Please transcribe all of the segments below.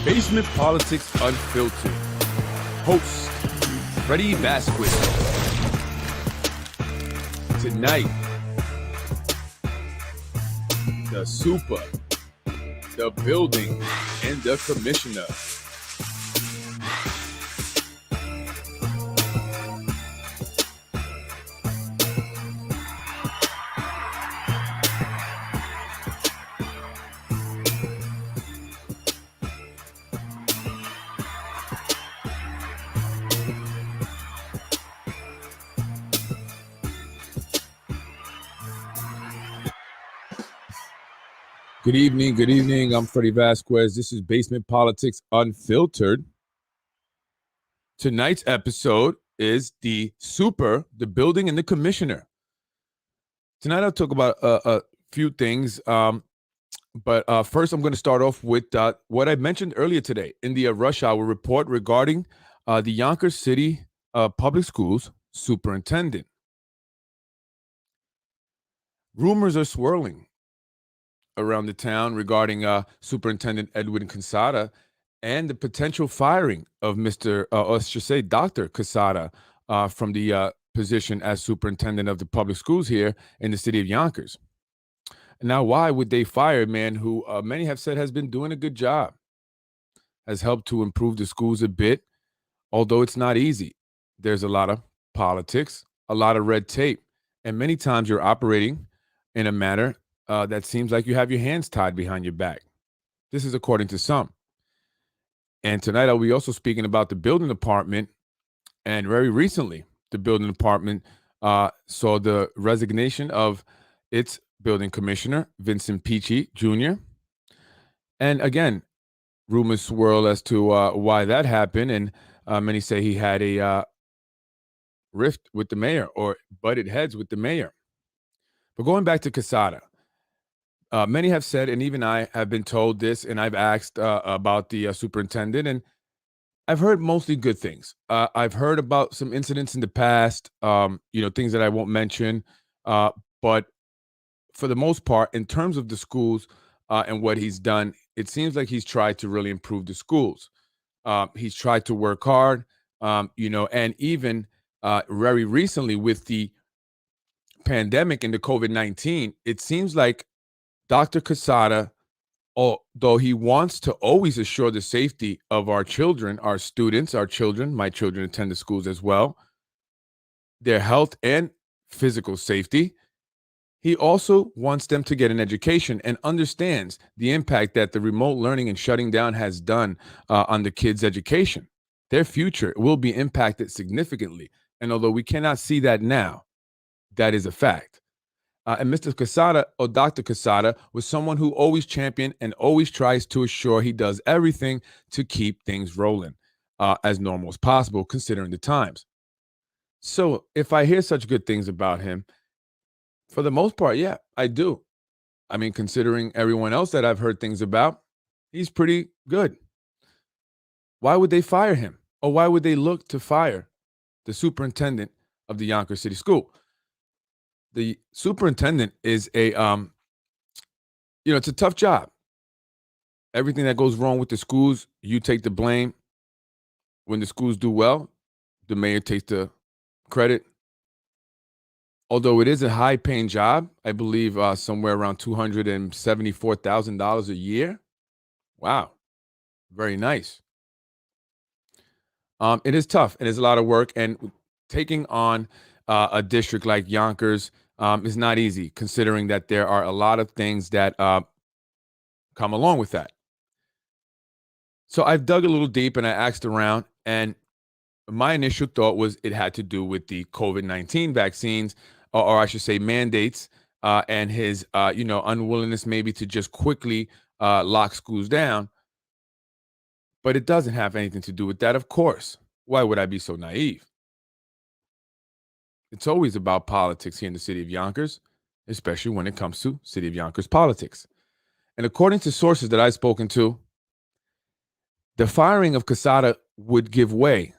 Basement Politics Unfiltered. Host, Freddy Vazquez. Tonight, the super, the building, and the commissioner. Good evening. I'm Freddy Vazquez. This is Basement Politics Unfiltered. Tonight's episode is the building, and the commissioner. Tonight I'll talk about a few things, but first I'm going to start off with what I mentioned earlier today in the rush hour report regarding the Yonkers City Public Schools superintendent. Rumors are swirling around the town regarding Superintendent Edwin Quezada and the potential firing of Dr. Quezada from the position as superintendent of the public schools here in the city of Yonkers. Now, why would they fire a man who many have said has been doing a good job, has helped to improve the schools a bit, although it's not easy. There's a lot of politics, a lot of red tape, and many times you're operating in a manner that seems like you have your hands tied behind your back. This is according to some. And tonight I'll be also speaking about the building department. And very recently, the building department saw the resignation of its building commissioner, Vincent Peachy Jr. And again, rumors swirl as to why that happened. And many say he had a rift with the mayor or butted heads with the mayor. But going back to Quezada, many have said, and even I have been told this, and I've asked about the superintendent, and I've heard mostly good things. I've heard about some incidents in the past, things that I won't mention. But for the most part, in terms of the schools and what he's done, it seems like he's tried to really improve the schools. He's tried to work hard, and even very recently with the pandemic and the COVID-19, it seems like Dr. Quezada, although he wants to always assure the safety of our children, our students, our children, my children attend the schools as well, their health and physical safety, he also wants them to get an education and understands the impact that the remote learning and shutting down has done on the kids' education. Their future will be impacted significantly. And although we cannot see that now, that is a fact. And Mr. Quezada, or Dr. Quezada, was someone who always championed and always tries to assure he does everything to keep things rolling as normal as possible, considering the times. So if I hear such good things about him, for the most part, yeah, I do. I mean, considering everyone else that I've heard things about, he's pretty good. Why would they fire him? Or why would they look to fire the superintendent of the Yonkers City School? The superintendent is it's a tough job. Everything that goes wrong with the schools, you take the blame. When the schools do well, the mayor takes the credit. Although it is a high-paying job, I believe somewhere around $274,000 a year. Wow, very nice. It is tough. It is a lot of work, and taking on a district like Yonkers is not easy, considering that there are a lot of things that come along with that. So I've dug a little deep and I asked around, and my initial thought was it had to do with the COVID-19 vaccines, or I should say mandates, and his unwillingness maybe to just quickly lock schools down. But it doesn't have anything to do with that, of course. Why would I be so naive? It's always about politics here in the city of Yonkers, especially when it comes to city of Yonkers politics. And according to sources that I've spoken to, the firing of Quezada would give way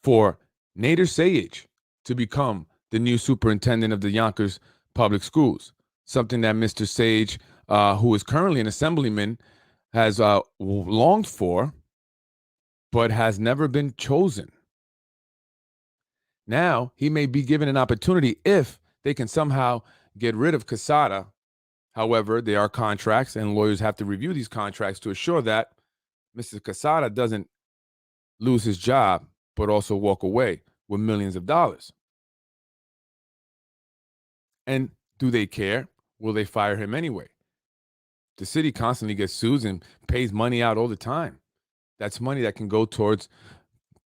for Nader Sayegh to become the new superintendent of the Yonkers public schools, something that Mr. Sayegh, who is currently an assemblyman, has longed for, but has never been chosen. Now he may be given an opportunity if they can somehow get rid of Quezada. However, there are contracts, and lawyers have to review these contracts to assure that Mr. Quezada doesn't lose his job, but also walk away with millions of dollars. And do they care? Will they fire him anyway? The city constantly gets sued and pays money out all the time. That's money that can go towards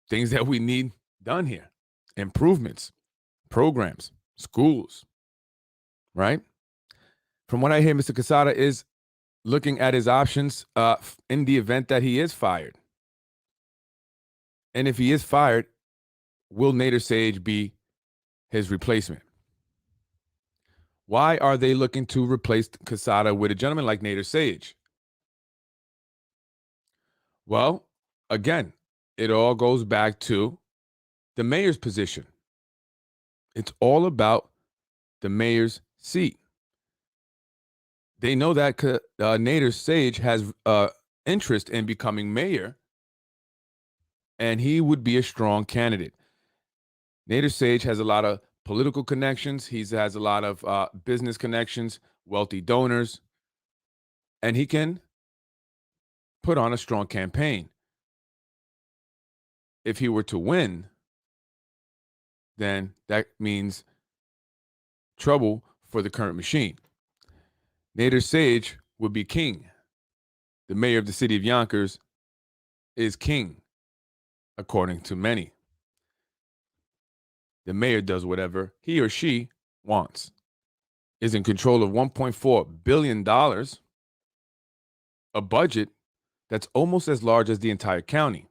things that we need done here, improvements, programs, schools, right? From what I hear, Mr. Quezada is looking at his options in the event that he is fired. And if he is fired, will Nader Sage be his replacement? Why are they looking to replace Quezada with a gentleman like Nader Sage? Well, again, it all goes back to the mayor's position. It's all about the mayor's seat. They know that Nader Sage has interest in becoming mayor, and he would be a strong candidate. Nader Sage has a lot of political connections. He has a lot of business connections, wealthy donors, and he can put on a strong campaign. If he were to win, then that means trouble for the current machine. Nader Sage would be king. The mayor of the city of Yonkers is king, according to many. The mayor does whatever he or she wants, is in control of $1.4 billion, a budget that's almost as large as the entire county.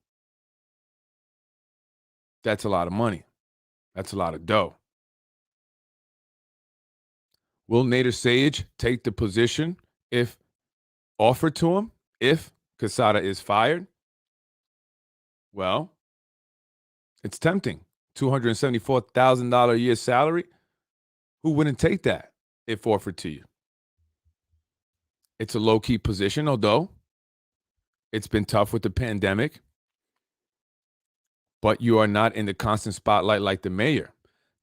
That's a lot of money. That's a lot of dough. Will Nader Sage take the position if offered to him, if Quezada is fired? Well, it's tempting. $274,000 a year salary. Who wouldn't take that if offered to you? It's a low-key position, although it's been tough with the pandemic. But you are not in the constant spotlight like the mayor.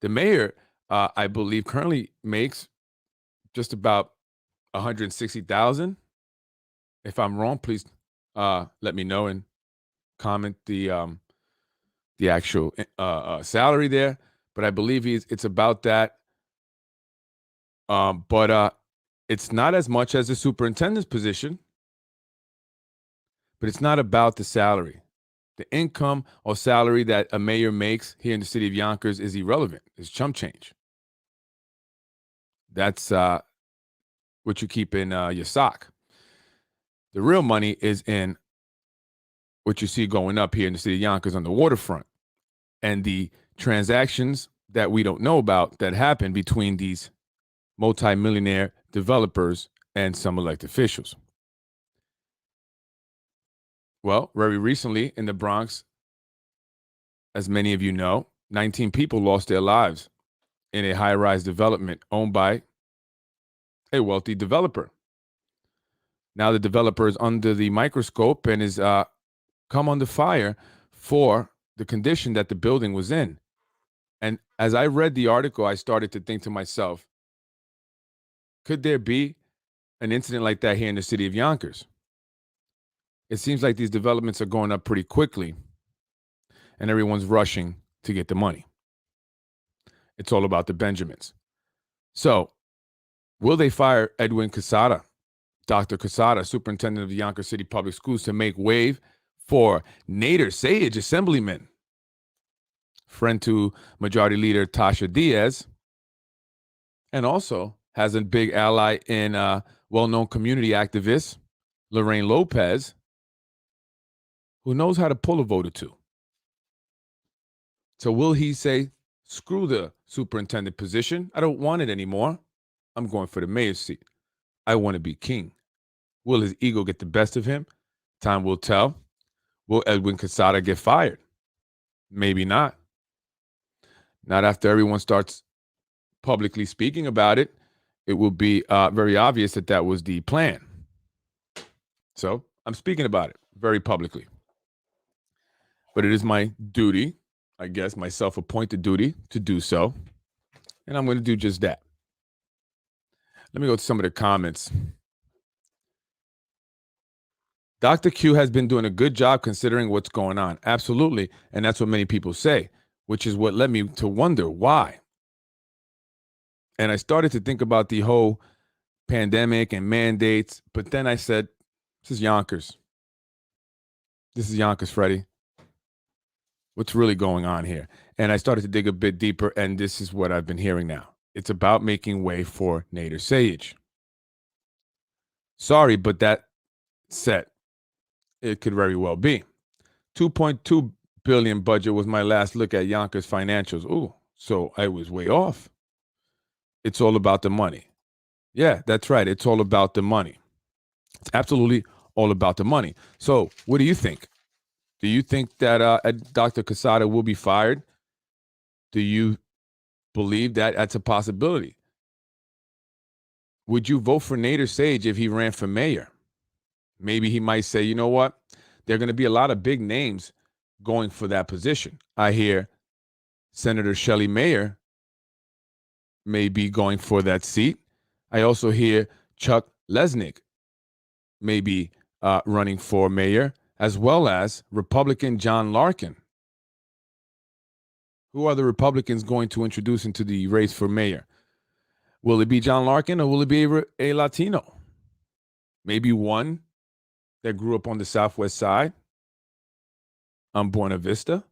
The mayor, I believe, currently makes just about $160,000. If I'm wrong, please let me know and comment the actual salary there. But I believe it's about that. But it's not as much as the superintendent's position. But it's not about the salary. The income or salary that a mayor makes here in the city of Yonkers is irrelevant. It's chump change. That's what you keep in your sock. The real money is in what you see going up here in the city of Yonkers on the waterfront and the transactions that we don't know about that happen between these multimillionaire developers and some elected officials. Well, very recently in the Bronx, as many of you know, 19 people lost their lives in a high-rise development owned by a wealthy developer. Now the developer is under the microscope and is come under fire for the condition that the building was in. And as I read the article, I started to think to myself, could there be an incident like that here in the city of Yonkers? It seems like these developments are going up pretty quickly and everyone's rushing to get the money. It's all about the Benjamins. So, will they fire Edwin Quezada, Dr. Quezada, superintendent of the Yonkers City Public Schools, to make way for Nader Sage, assemblyman, friend to Majority Leader Tasha Diaz, and also has a big ally in well-known community activist Lorraine Lopez, who knows how to pull a vote or two. So will he say, screw the superintendent position? I don't want it anymore. I'm going for the mayor's seat. I want to be king. Will his ego get the best of him? Time will tell. Will Edwin Quezada get fired? Maybe not. Not after everyone starts publicly speaking about it. It will be very obvious that that was the plan. So I'm speaking about it very publicly. But it is my duty, I guess, my self-appointed duty to do so. And I'm going to do just that. Let me go to some of the comments. Dr. Q has been doing a good job considering what's going on. Absolutely. And that's what many people say, which is what led me to wonder why. And I started to think about the whole pandemic and mandates. But then I said, this is Yonkers. This is Yonkers, Freddy. What's really going on here? And I started to dig a bit deeper, and this is what I've been hearing now. It's about making way for Nader Sayegh. Sorry, but that set, it could very well be. 2.2 billion budget was my last look at Yonkers financials. Ooh, so I was way off. It's all about the money. Yeah, that's right. It's all about the money. It's absolutely all about the money. So what do you think? Do you think that Dr. Quezada will be fired? Do you believe that that's a possibility? Would you vote for Nader Sayegh if he ran for mayor? Maybe he might say, you know what? There are going to be a lot of big names going for that position. I hear Senator Shelley Mayer may be going for that seat. I also hear Chuck Lesnick may be running for mayor, as well as Republican John Larkin. Who are the Republicans going to introduce into the race for mayor? Will it be John Larkin or will it be a Latino? Maybe one that grew up on the Southwest side, on Buena Vista.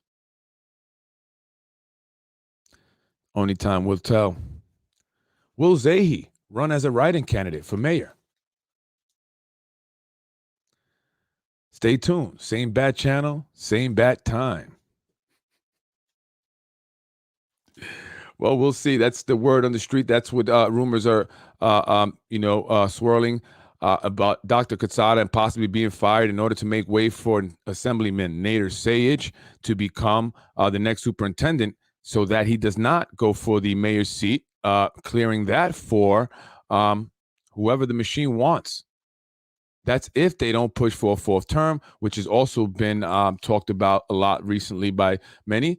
Only time will tell. Will Zahi run as a write-in candidate for mayor? Stay tuned. Same bat channel, same bat time. Well, we'll see. That's the word on the street. That's what rumors are, swirling about Dr. Quezada and possibly being fired in order to make way for Assemblyman Nader Sayegh to become the next superintendent, so that he does not go for the mayor's seat, clearing that for whoever the machine wants. That's if they don't push for a fourth term, which has also been talked about a lot recently by many.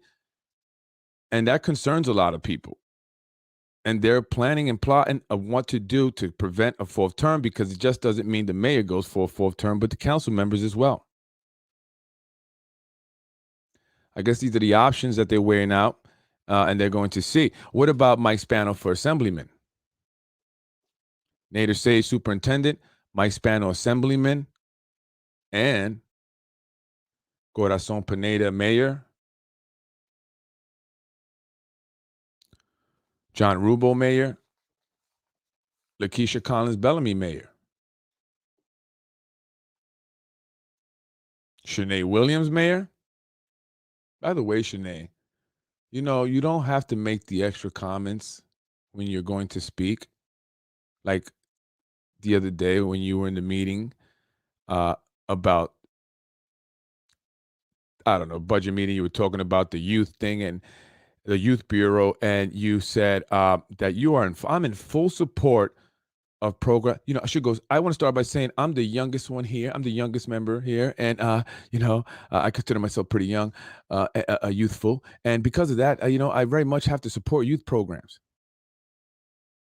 And that concerns a lot of people. And they're planning and plotting of what to do to prevent a fourth term, because it just doesn't mean the mayor goes for a fourth term, but the council members as well. I guess these are the options that they're weighing out, and they're going to see. What about Mike Spano for assemblyman? Nader Sayegh, superintendent, Mike Spano, assemblyman, and Corazon Pineda, mayor. John Rubel, mayor. Lakeisha Collins Bellamy, mayor. Shanae Williams, mayor. By the way, Shanae, you don't have to make the extra comments when you're going to speak. Like the other day when you were in the meeting about, I don't know, budget meeting, you were talking about the youth thing and the youth bureau, and you said that I'm in full support of program. She goes, I want to start by saying I'm the youngest one here. I'm the youngest member here. And, I consider myself pretty young, youthful. And because of that, I very much have to support youth programs.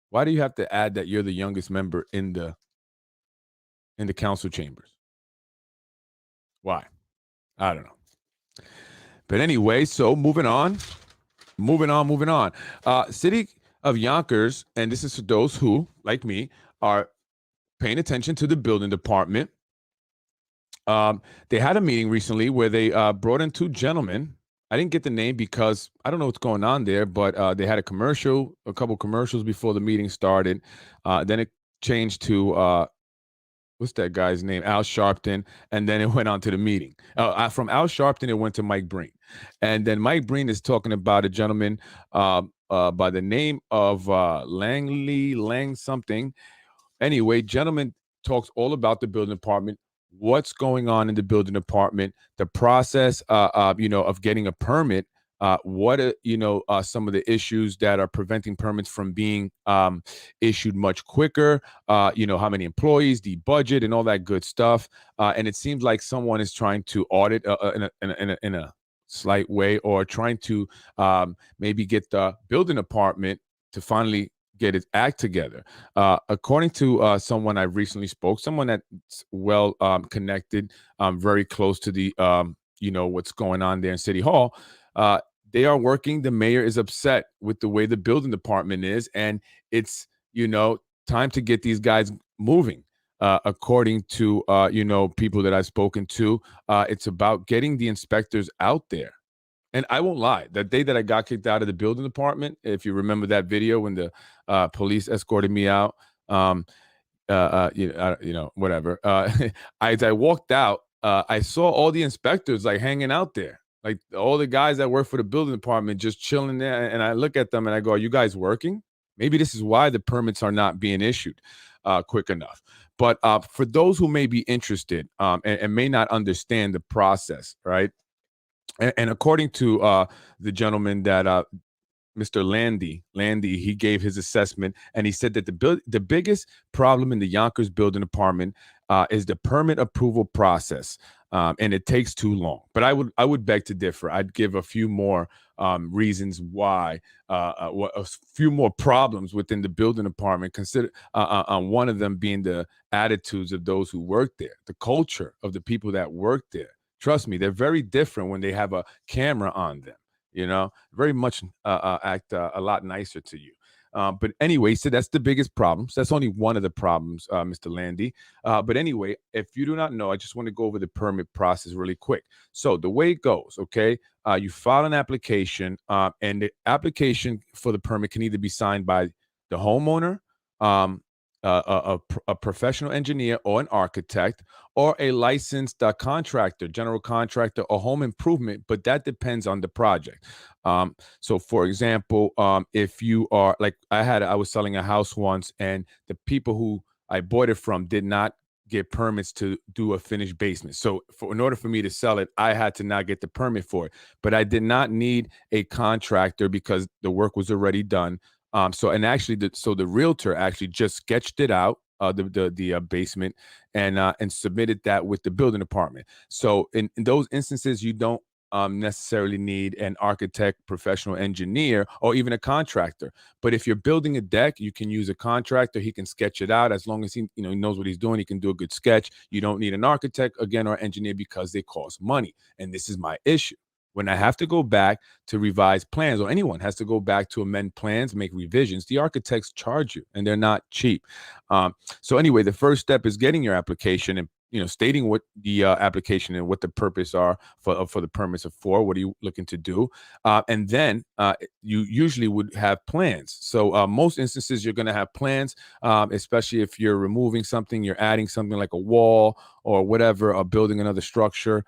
Why do you have to add that you're the youngest member in the council chambers? Why? I don't know. But anyway, so moving on. City of Yonkers, and this is for those who, like me, are paying attention to the building department. They had a meeting recently where they brought in two gentlemen. I didn't get the name because I don't know what's going on there, but they had a couple commercials before the meeting started. Then it changed to what's that guy's name? Al Sharpton. And then it went on to the meeting. From Al Sharpton, it went to Mike Breen. And then Mike Breen is talking about a gentleman by the name of Lang something. Anyway, gentleman talks all about the building department, what's going on in the building department, the process, of getting a permit what are, some of the issues that are preventing permits from being issued much quicker, how many employees, the budget, and all that good stuff. And it seems like someone is trying to audit in a slight way, or trying to maybe get the building department to finally get its act together. According to someone I recently spoke, someone that's well connected, very close to the what's going on there in City Hall. They are working. The mayor is upset with the way the building department is, and it's time to get these guys moving. According to people that I've spoken to, it's about getting the inspectors out there. And I won't lie, that day that I got kicked out of the building department, if you remember that video when the police escorted me out, whatever. As I walked out, I saw all the inspectors like hanging out there, like all the guys that work for the building department just chilling there. And I look at them and I go, "Are you guys working? Maybe this is why the permits are not being issued quick enough." But for those who may be interested and may not understand the process, right? And according to the gentleman that Mr. Landy, he gave his assessment, and he said that the biggest problem in the Yonkers building department is the permit approval process, and it takes too long. But I would beg to differ. I'd give a few more reasons why, a few more problems within the building department. Consider one of them being the attitudes of those who work there, the culture of the people that work there. Trust me, they're very different when they have a camera on them. Very much act a lot nicer to you. But anyway, so that's the biggest problem. So that's only one of the problems, Mr. Landy. But anyway, if you do not know, I just want to go over the permit process really quick. So the way it goes, okay, you file an application, and the application for the permit can either be signed by the homeowner, a professional engineer or an architect, or a licensed contractor, general contractor, or home improvement, but that depends on the project. So for example, if you are like I was selling a house once, and the people who I bought it from did not get permits to do a finished basement. So in order for me to sell it, I had to not get the permit for it, but I did not need a contractor because the work was already done. So the realtor actually just sketched it out, the basement, and submitted that with the building department. So in those instances, you don't necessarily need an architect, professional engineer, or even a contractor. But if you're building a deck, you can use a contractor. He can sketch it out as long as he knows what he's doing. He can do a good sketch. You don't need an architect again or engineer because they cost money. And this is my issue. When I have to go back to revise plans, or anyone has to go back to amend plans, make revisions, the architects charge you, and they're not cheap. So anyway, the first step is getting your application and stating what the application and what the purpose are for the permits are for. What are you looking to do? And then you usually would have plans. So most instances you're going to have plans, especially if you're removing something, you're adding something like a wall or whatever, or building another structure.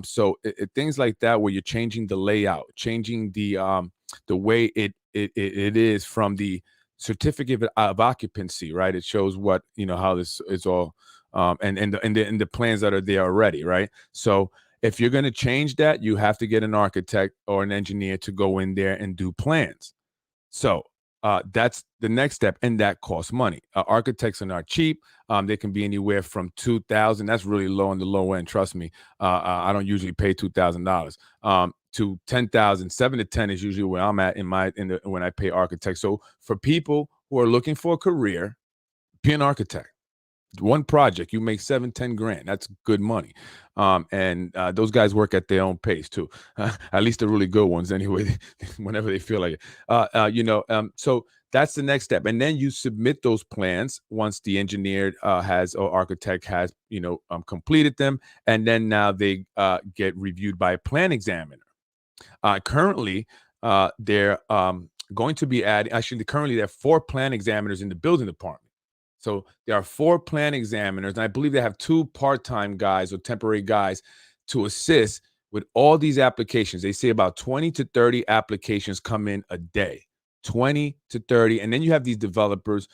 So things like that, where you're changing the layout, changing the way it is from the certificate of occupancy, right? It shows what how this is all. And the plans that are there already, right? So if you're going to change that, you have to get an architect or an engineer to go in there and do plans. So that's the next step, and that costs money. Architects are not cheap. They can be anywhere from $2,000. That's really low on the low end. Trust me. I don't usually pay $2,000. To 10,000, 7 to 10 is usually where I'm at when I pay architects. So for people who are looking for a career, be an architect. One project, you make 7-10 grand. That's good money. And those guys work at their own pace too. At least the really good ones anyway, whenever they feel like it. So that's the next step. And then you submit those plans once the engineer or architect has completed them. And then now they get reviewed by a plan examiner. Currently, they're going to be currently there are 4 plan examiners in the building department. So there are 4 plan examiners, and I believe they have 2 part-time guys or temporary guys to assist with all these applications. They say about 20 to 30 applications come in a day, 20 to 30. And then you have these developers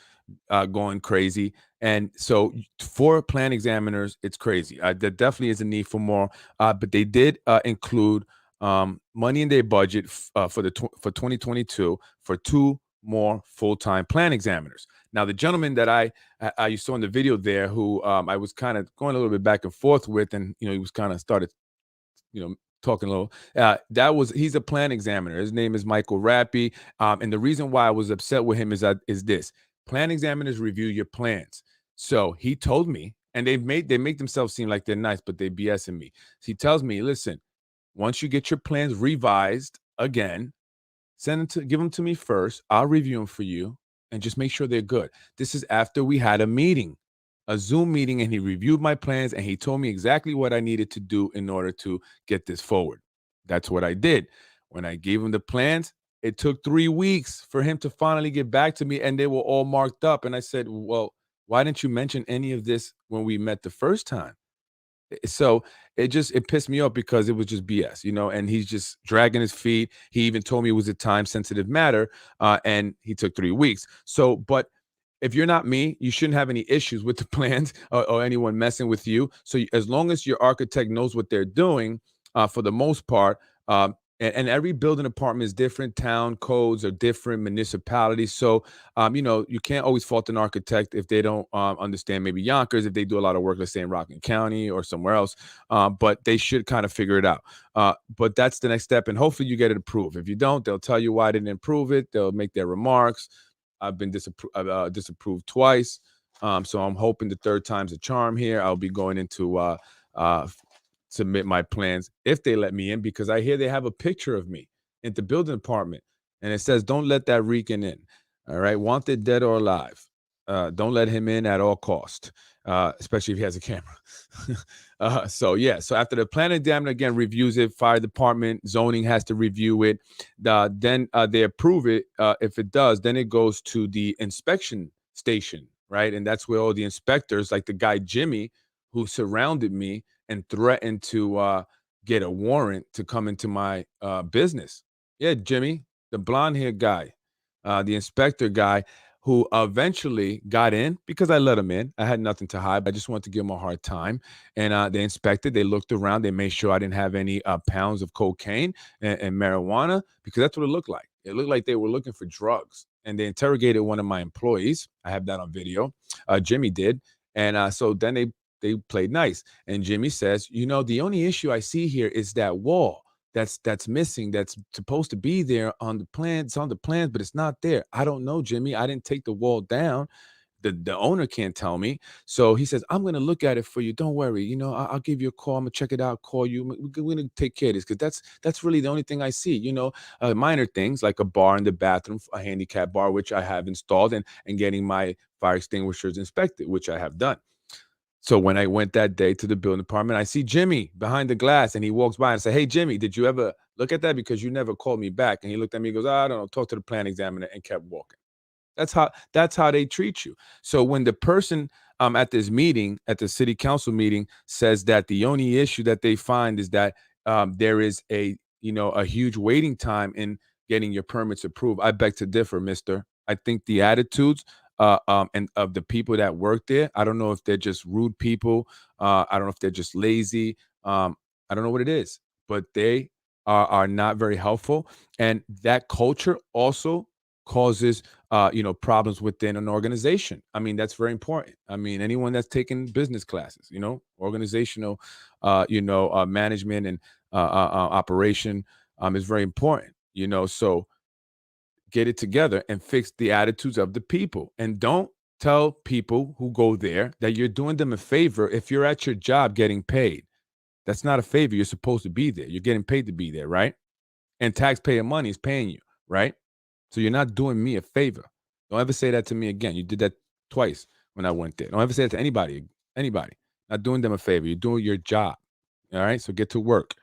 going crazy. And so 4 plan examiners, it's crazy. There definitely is a need for more, but they did include money in their budget for 2022 for 2 more full-time plan examiners. Now, the gentleman that you saw in the video there, who I was kind of going a little bit back and forth with, and he was kind of started, talking a little. He's a plan examiner. His name is Michael Rappy, and the reason why I was upset with him is this: plan examiners review your plans. So he told me, and they make themselves seem like they're nice, but they BSing me. So he tells me, listen, once you get your plans revised again, give them to me first. I'll review them for you and just make sure they're good. This is after we had a Zoom meeting, and he reviewed my plans and he told me exactly what I needed to do in order to get this forward. That's what I did. When I gave him the plans, it took 3 weeks for him to finally get back to me, and they were all marked up. And I said, well, why didn't you mention any of this when we met the first time? So it pissed me off because it was just BS, and he's just dragging his feet. He even told me it was a time sensitive matter, and he took 3 weeks. So, but if you're not me, you shouldn't have any issues with the plans or anyone messing with you. So as long as your architect knows what they're doing, for the most part, and every building department is different. Town codes are different, municipalities. So, you can't always fault an architect if they don't understand maybe Yonkers, if they do a lot of work, let's say in Rockland County or somewhere else. But they should kind of figure it out. But that's the next step. And hopefully you get it approved. If you don't, they'll tell you why they didn't approve it. They'll make their remarks. I've been disapproved twice. So I'm hoping the third time's a charm here. I'll be going into submit my plans if they let me in, because I hear they have a picture of me in the building department, and it says, don't let that Rican in. All right. Wanted dead or alive. Don't let him in at all cost, especially if he has a camera. So after the plan examiner again reviews it, fire department, zoning has to review it. Then they approve it. If it does, then it goes to the inspection station, right? And that's where all the inspectors, like the guy Jimmy, who surrounded me and threatened to get a warrant to come into my business. Yeah, Jimmy, the blonde-haired guy, the inspector guy, who eventually got in because I let him in. I had nothing to hide. I just wanted to give him a hard time. And they inspected. They looked around. They made sure I didn't have any pounds of cocaine and marijuana, because that's what it looked like. It looked like they were looking for drugs. And they interrogated one of my employees. I have that on video. Jimmy did. And so then they played nice. And Jimmy says, the only issue I see here is that wall that's missing, that's supposed to be there on the plan. It's on the plans, but it's not there. I don't know, Jimmy. I didn't take the wall down. The owner can't tell me. So he says, I'm going to look at it for you. Don't worry. I'll give you a call. I'm going to check it out, call you. We're going to take care of this, because that's really the only thing I see. Minor things like a bar in the bathroom, a handicap bar, which I have installed, and getting my fire extinguishers inspected, which I have done. So when I went that day to the building department, I see Jimmy behind the glass, and he walks by and say, hey, Jimmy, did you ever look at that? Because you never called me back. And he looked at me and goes, I don't know, talk to the plan examiner, and kept walking. That's how they treat you. So when the person at this meeting, at the city council meeting, says that the only issue that they find is that there is a huge waiting time in getting your permits approved, I beg to differ, mister. I think the attitudes and of the people that work there, I don't know if they're just rude people. I don't know if they're just lazy. I don't know what it is, but they are not very helpful. And that culture also causes problems within an organization. I mean, that's very important. I mean, anyone that's taken business classes, organizational management and operation is very important. So get it together and fix the attitudes of the people, and don't tell people who go there that you're doing them a favor if you're at your job getting paid. That's not a favor. You're supposed to be there. You're getting paid to be there, right? And taxpayer money is paying you, right? So you're not doing me a favor. Don't ever say that to me again. You did that twice when I went there. Don't ever say that to anybody. Not doing them a favor. You're doing your job. All right. So get to work.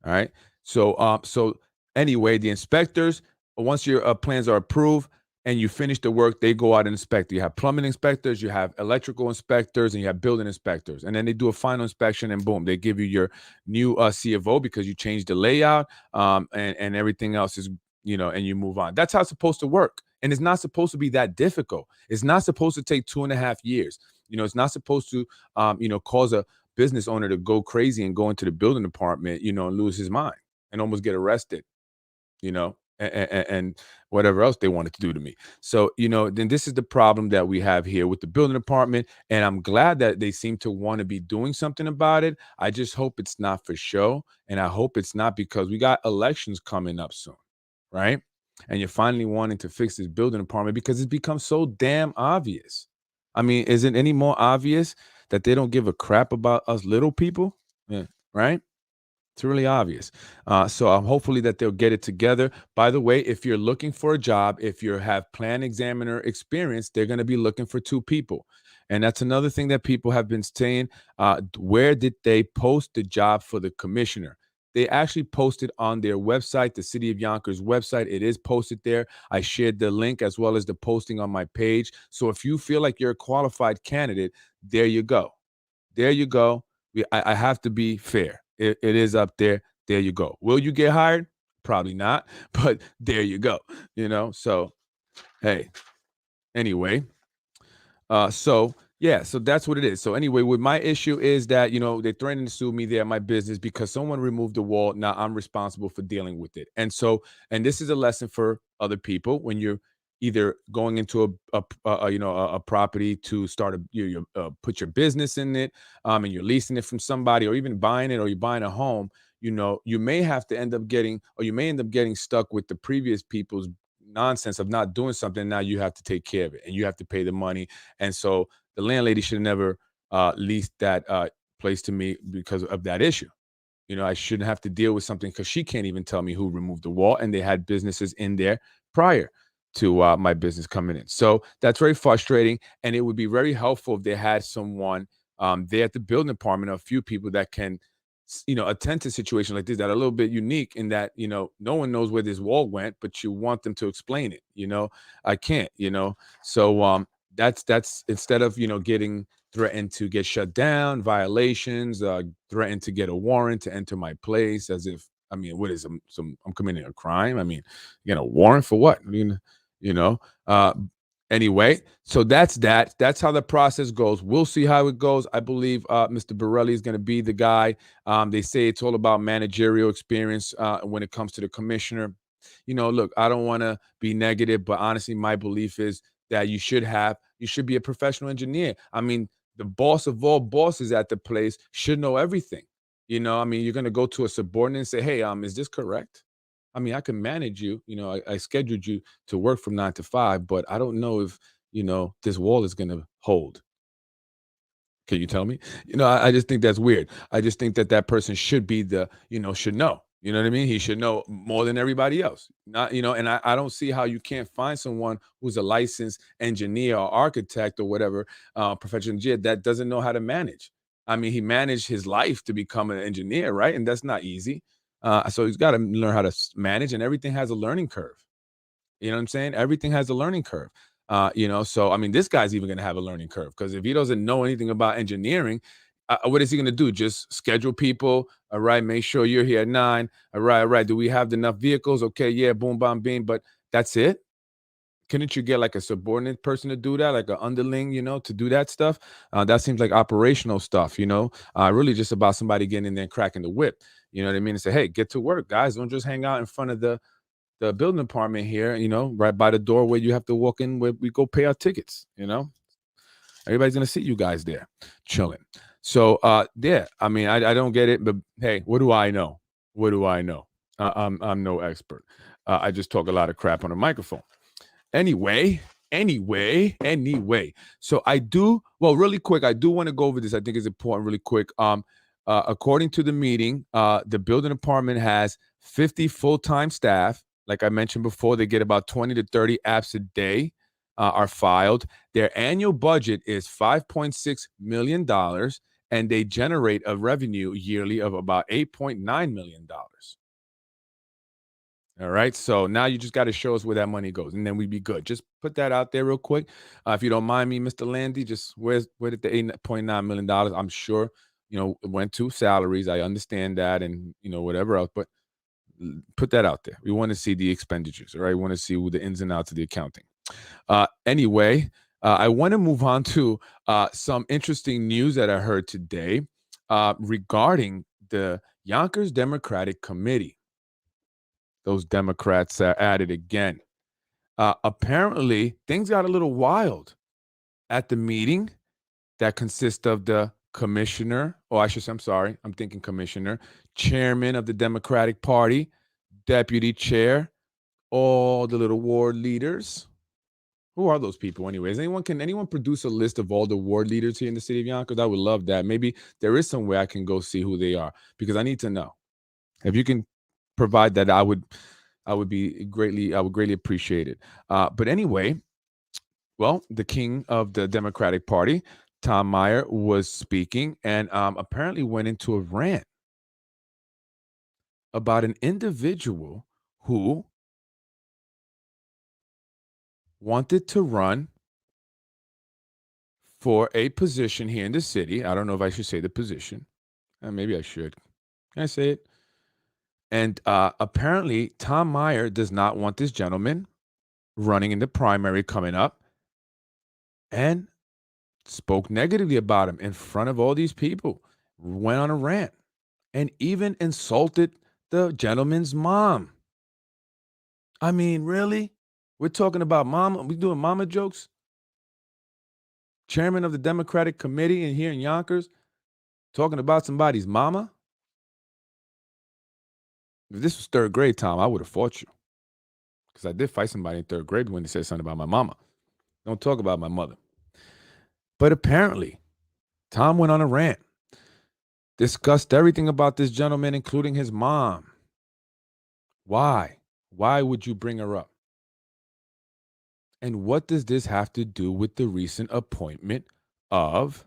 All right. So anyway, the inspectors, once your plans are approved and you finish the work, they go out and inspect. You have plumbing inspectors, you have electrical inspectors, and you have building inspectors. And then they do a final inspection, and boom, they give you your new CFO because you changed the layout, and everything else is, and you move on. That's how it's supposed to work. And it's not supposed to be that difficult. It's not supposed to take 2.5 years. It's not supposed to, cause a business owner to go crazy and go into the building department, and lose his mind. and almost get arrested, and whatever else they wanted to do to me. So, then this is the problem that we have here with the building department. And I'm glad that they seem to want to be doing something about it. I just hope it's not for show. And I hope it's not because we got elections coming up soon, right? And you're finally wanting to fix this building department because it's become so damn obvious. I mean, is it any more obvious that they don't give a crap about us little people? Yeah, right? It's really obvious. So hopefully that they'll get it together. By the way, if you're looking for a job, if you have plan examiner experience, they're going to be looking for two people. And that's another thing that people have been saying. Where did they post the job for the commissioner? They actually posted on their website, the City of Yonkers website. It is posted there. I shared the link as well as the posting on my page. So if you feel like you're a qualified candidate, there you go. There you go. I have to be fair. It is up there. There you go. Will you get hired? Probably not, but there you go. So hey, anyway, so yeah, so that's what it is. So anyway, with my issue is that they threatened to sue me. They're my business because someone removed the wall. Now I'm responsible for dealing with it. And this is a lesson for other people when you're either going into a property to start put your business in it, and you're leasing it from somebody or even buying it, or you're buying a home. You may have to end up getting, or you may end up getting stuck with the previous people's nonsense of not doing something. Now you have to take care of it and you have to pay the money. And so the landlady should have never leased that place to me because of that issue. I shouldn't have to deal with something because she can't even tell me who removed the wall, and they had businesses in there prior to my business coming in. So that's very frustrating, and it would be very helpful if they had someone there at the building department, a few people that can attend to situations like this that are a little bit unique in that, no one knows where this wall went, but you want them to explain it. I can't, so that's instead of getting threatened to get shut down, violations, threatened to get a warrant to enter my place, as if, I mean, what is I'm committing a crime? I mean, you get a warrant for what? I mean, you know, uh, anyway, so that's how the process goes. We'll see how it goes. I believe Mr. Borelli is going to be the guy. They say it's all about managerial experience when it comes to the commissioner. Look, I don't want to be negative, but honestly, my belief is that you should be a professional engineer. I mean, the boss of all bosses at the place should know everything. I mean, you're going to go to a subordinate and say, hey, is this correct? I mean, I can manage you. I scheduled you to work from 9 to 5, but I don't know if, this wall is going to hold. Can you tell me? I just think that's weird. I just think that that person should be should know. You know what I mean? He should know more than everybody else. Not, and I don't see how you can't find someone who's a licensed engineer or architect or whatever, professional engineer that doesn't know how to manage. I mean, he managed his life to become an engineer, right? And that's not easy. So he's got to learn how to manage, and everything has a learning curve. You know what I'm saying? Everything has a learning curve. So I mean, this guy's even going to have a learning curve because if he doesn't know anything about engineering, what is he going to do? Just schedule people? All right, make sure you're here at 9. All right, all right. Do we have enough vehicles? Okay, yeah, boom, bam, beam. But that's it. Couldn't you get like a subordinate person to do that, like an underling, to do that stuff? That seems like operational stuff, really just about somebody getting in there and cracking the whip. You know what I mean? And say, hey, get to work, guys. Don't just hang out in front of the building department here, right by the door where you have to walk in where we go pay our tickets, Everybody's gonna see you guys there chilling. So yeah, I mean, I don't get it, but hey, what do I know? What do I know? I'm no expert. I just talk a lot of crap on a microphone. Anyway. So really quick, I do want to go over this. I think it's important really quick. According to the meeting, the building department has 50 full-time staff. Like I mentioned before, they get about 20 to 30 apps a day are filed. Their annual budget is $5.6 million, and they generate a revenue yearly of about $8.9 million. All right. So now you just got to show us where that money goes, and then we'd be good. Just put that out there real quick. If you don't mind me, Mr. Landy, just where did the $8.9 million? I'm sure, it went to salaries. I understand that, and, whatever else, but put that out there. We want to see the expenditures. All right. We want to see the ins and outs of the accounting. Anyway, I want to move on to some interesting news that I heard today regarding the Yonkers Democratic Committee. Those Democrats are at it again. Apparently, things got a little wild at the meeting that consists of the commissioner, or I should say, I'm sorry, I'm thinking commissioner, chairman of the Democratic Party, deputy chair, all the little ward leaders. Who are those people, anyways? Can anyone produce a list of all the ward leaders here in the city of Yonkers? I would love that. Maybe there is some way I can go see who they are because I need to know. If you can provide that, I would greatly appreciate it. But anyway, well, the king of the Democratic Party, Tom Meyer, was speaking and apparently went into a rant about an individual who wanted to run for a position here in the city. I don't know if I should say the position. Maybe I should. Can I say it? And apparently, Tom Meyer does not want this gentleman running in the primary coming up and spoke negatively about him in front of all these people, went on a rant, and even insulted the gentleman's mom. I mean, really? We're talking about mama? We doing mama jokes? Chairman of the Democratic Committee in here in Yonkers talking about somebody's mama? If this was third grade, Tom, I would have fought you. Because I did fight somebody in third grade when they said something about my mama. Don't talk about my mother. But apparently, Tom went on a rant, discussed everything about this gentleman, including his mom. Why? Why would you bring her up? And what does this have to do with the recent appointment of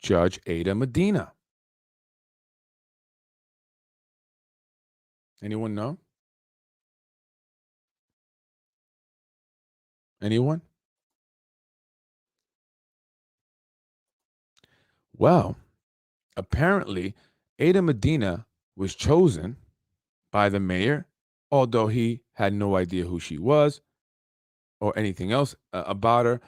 Judge Ada Medina? Anyone know? Anyone? Well, apparently, Ada Medina was chosen by the mayor, although he had no idea who she was or anything else about her.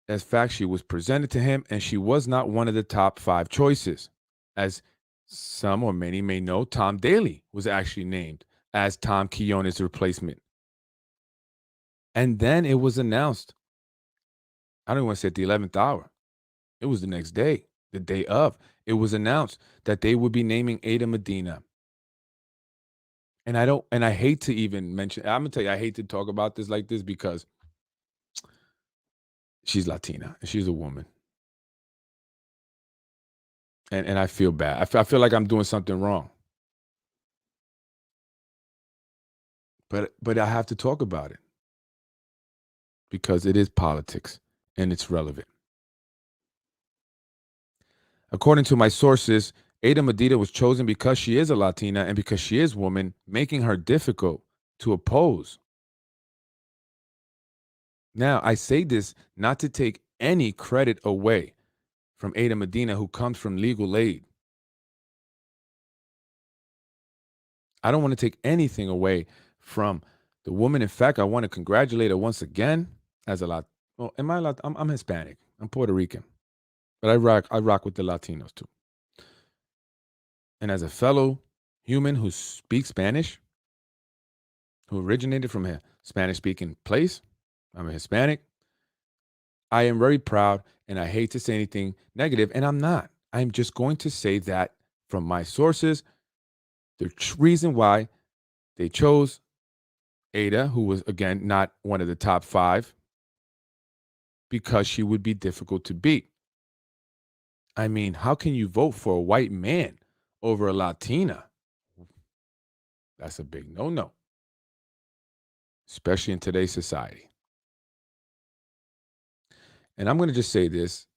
As fact, she was presented to him, and she was not one of the top 5 choices. As some or many may know, Tom Daley was actually named as Tom Quillone's replacement. And then it was announced, I don't want to say at the 11th hour. It was the next day, the day of. It was announced that they would be naming Ada Medina. And I hate to even mention, I'm going to tell you, I hate to talk about this like this because she's Latina and she's a woman. And I feel bad. I feel like I'm doing something wrong. But I have to talk about it because it is politics and it's relevant. According to my sources, Ada Medina was chosen because she is a Latina and because she is woman, making her difficult to oppose. Now, I say this not to take any credit away from Ada Medina, who comes from legal aid. I don't want to take anything away from the woman. In fact, I want to congratulate her once again as a lot. Well, I'm Hispanic. I'm Puerto Rican, but I rock with the Latinos too. And as a fellow human who speaks Spanish, who originated from a Spanish-speaking place, I'm a Hispanic. I am very proud, and I hate to say anything negative, and I'm not. I'm just going to say that from my sources, the reason why they chose Ada, who was, again, not one of the top 5, because she would be difficult to beat. I mean, how can you vote for a white man over a Latina? That's a big no-no, especially in today's society. And I'm going to just say this.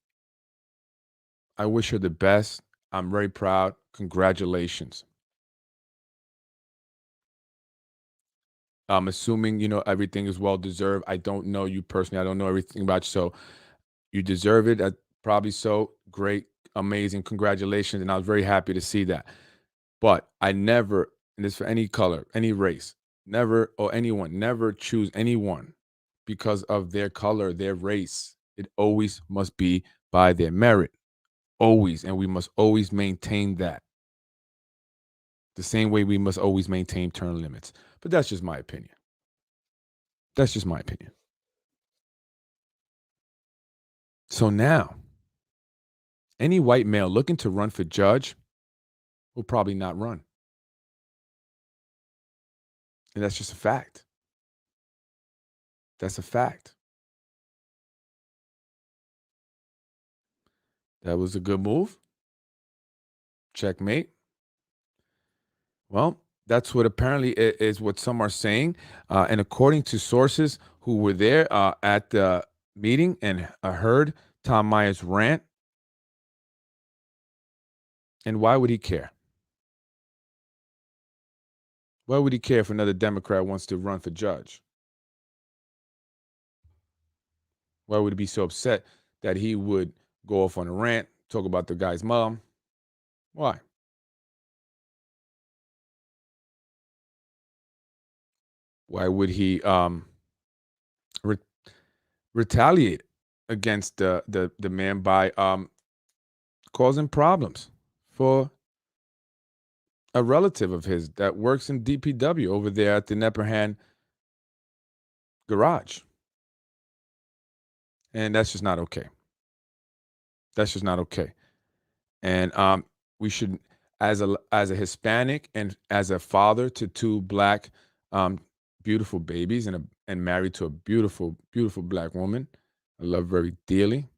I wish her the best. I'm very proud. Congratulations. I'm assuming, everything is well deserved. I don't know you personally. I don't know everything about you. So you deserve it. Probably so. Great. Amazing. Congratulations. And I was very happy to see that. But I never, and this for any color, any race, never, or anyone, never choose anyone because of their color, their race. It always must be by their merit. Always. And we must always maintain that. The same way we must always maintain term limits. But that's just my opinion. That's just my opinion. So now, any white male looking to run for judge will probably not run. And that's just a fact. That's a fact. That was a good move. Checkmate. Well, that's what apparently is what some are saying. And according to sources who were there at the meeting and heard Tom Myers rant, and why would he care? Why would he care if another Democrat wants to run for judge? Why would he be so upset that he would go off on a rant, talk about the guy's mom? Why? Why would he re- retaliate against the man by causing problems for a relative of his that works in DPW over there at the Nepperhan garage? And that's just not okay. That's just not okay. And we should, as a Hispanic and as a father to two black beautiful babies and married to a beautiful black woman, I love very dearly,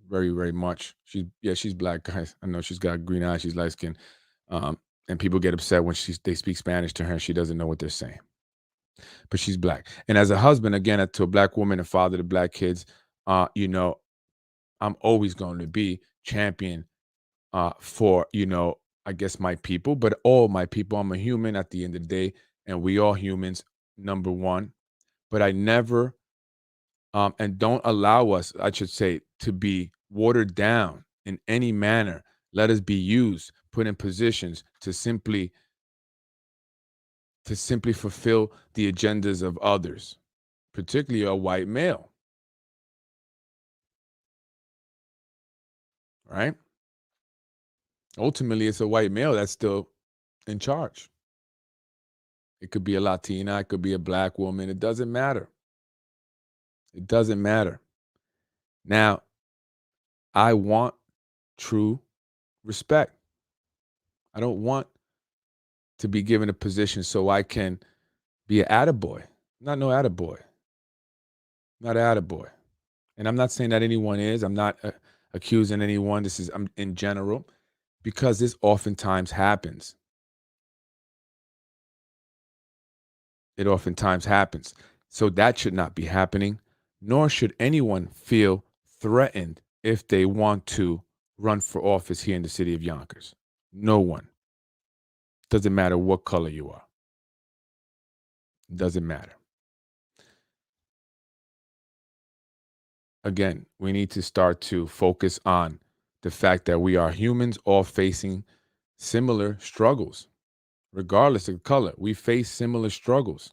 very very much. She's black, guys. I know she's got green eyes. She's light skinned, and people get upset when they speak Spanish to her and she doesn't know what they're saying. But she's black. And as a husband, again, to a black woman and father to black kids, I'm always going to be champion for I guess my people, but all my people. I'm a human at the end of the day, and we all humans. Number one, but I never and don't allow us, I should say, to be watered down in any manner. Let us be used, put in positions to simply fulfill the agendas of others, particularly a white male, right? Ultimately, it's a white male that's still in charge. It could be a Latina, it could be a black woman. It doesn't matter. It doesn't matter. Now, I want true respect. I don't want to be given a position so I can be an attaboy. Not no attaboy. Not an attaboy. And I'm not saying that anyone is. I'm not accusing anyone. This is in general, because this oftentimes happens. It oftentimes happens. So that should not be happening, nor should anyone feel threatened if they want to run for office here in the city of Yonkers. No one. Doesn't matter what color you are. Doesn't matter. Again, we need to start to focus on the fact that we are humans all facing similar struggles, regardless of color. We face similar struggles.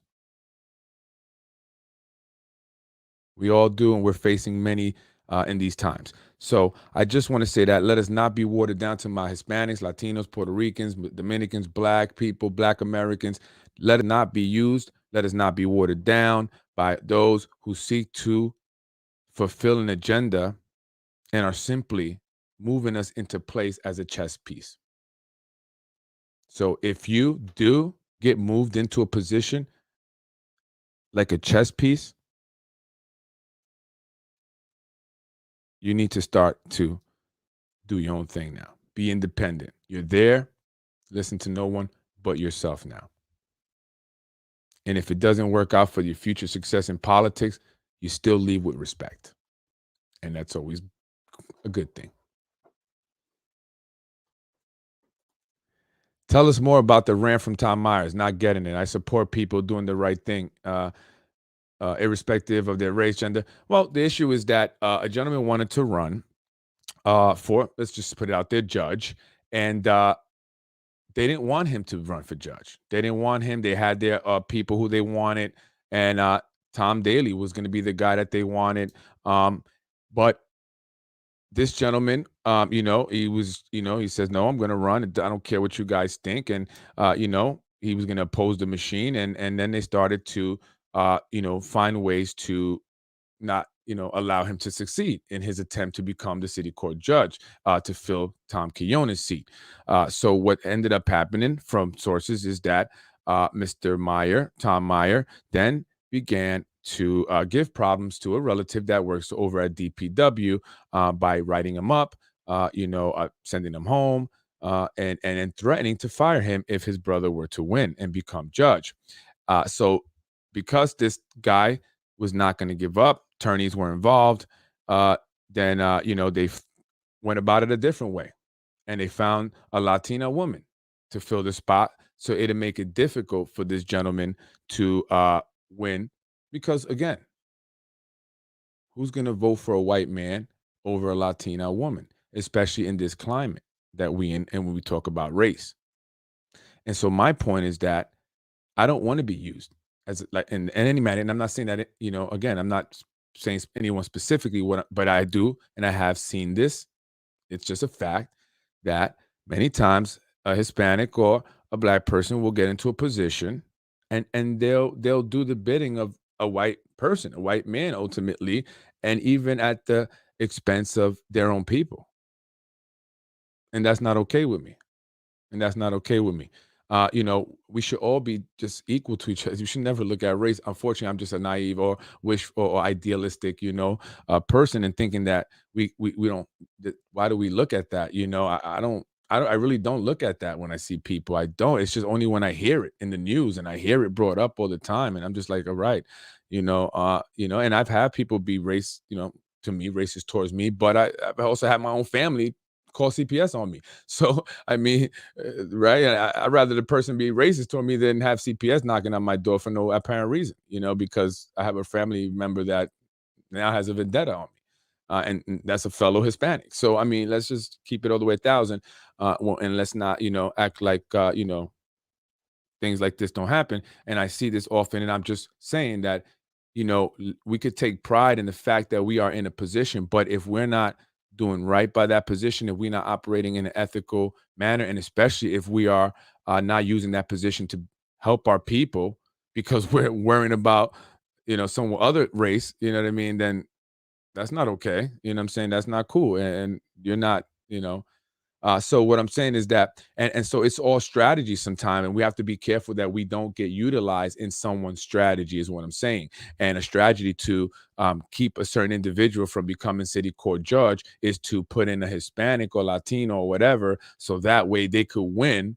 We all do, and we're facing many in these times. So I just want to say that let us not be watered down to my Hispanics, Latinos, Puerto Ricans, Dominicans, black people, black Americans. Let it not be used. Let us not be watered down by those who seek to fulfill an agenda and are simply moving us into place as a chess piece. So if you do get moved into a position like a chess piece, you need to start to do your own thing now. Be independent. You're there. Listen to no one but yourself now. And if it doesn't work out for your future success in politics, you still leave with respect. And that's always a good thing. Tell us more about the rant from Tom Myers. Not getting it. I support people doing the right thing, irrespective of their race, gender. Well, the issue is that a gentleman wanted to run for, let's just put it out there, judge. And they didn't want him to run for judge. They didn't want him. They had their people who they wanted. And Tom Daley was going to be the guy that they wanted. But this gentleman, he was, he says, "No, I'm going to run. I don't care what you guys think." And he was going to oppose the machine, and then they started to, find ways to not, allow him to succeed in his attempt to become the city court judge, to fill Tom Quinones' seat. So what ended up happening from sources is that Mr. Meyer, Tom Meyer, then began to give problems to a relative that works over at DPW, by writing him up, sending him home, and then threatening to fire him if his brother were to win and become judge. So because this guy was not going to give up, attorneys were involved. Then they went about it a different way, and they found a Latina woman to fill the spot. So it'd make it difficult for this gentleman to win, because again, who's going to vote for a white man over a Latina woman, especially in this climate that we in, and when we talk about race? And so my point is that I don't want to be used as like in any manner. And I'm not saying that again, I'm not saying anyone specifically but I do, and I have seen this. It's just a fact that many times a Hispanic or a black person will get into a position, and they'll do the bidding of a white person, a white man ultimately, and even at the expense of their own people. And that's not okay with me. And that's not okay with me. We should all be just equal to each other. You should never look at race. Unfortunately, I'm just a naive or wish or idealistic, person, and thinking that we don't. Why do we look at that? I really don't look at that when I see people. I don't. It's just only when I hear it in the news and I hear it brought up all the time, and I'm just like, all right, And I've had people be to me, racist towards me, but I've also had my own family call CPS on me. So I mean, right? I'd rather the person be racist toward me than have CPS knocking on my door for no apparent reason, because I have a family member that now has a vendetta on me. And that's a fellow Hispanic. So I mean, let's just keep it all the way 1,000, and let's not, act like things like this don't happen. And I see this often, and I'm just saying that, we could take pride in the fact that we are in a position, but if we're not doing right by that position, if we're not operating in an ethical manner, and especially if we are not using that position to help our people because we're worrying about, some other race, you know what I mean? Then that's not okay. You know what I'm saying? That's not cool. And you're not, so what I'm saying is that, and so it's all strategy sometime, and we have to be careful that we don't get utilized in someone's strategy, is what I'm saying. And a strategy to keep a certain individual from becoming city court judge is to put in a Hispanic or Latino or whatever, so that way they could win.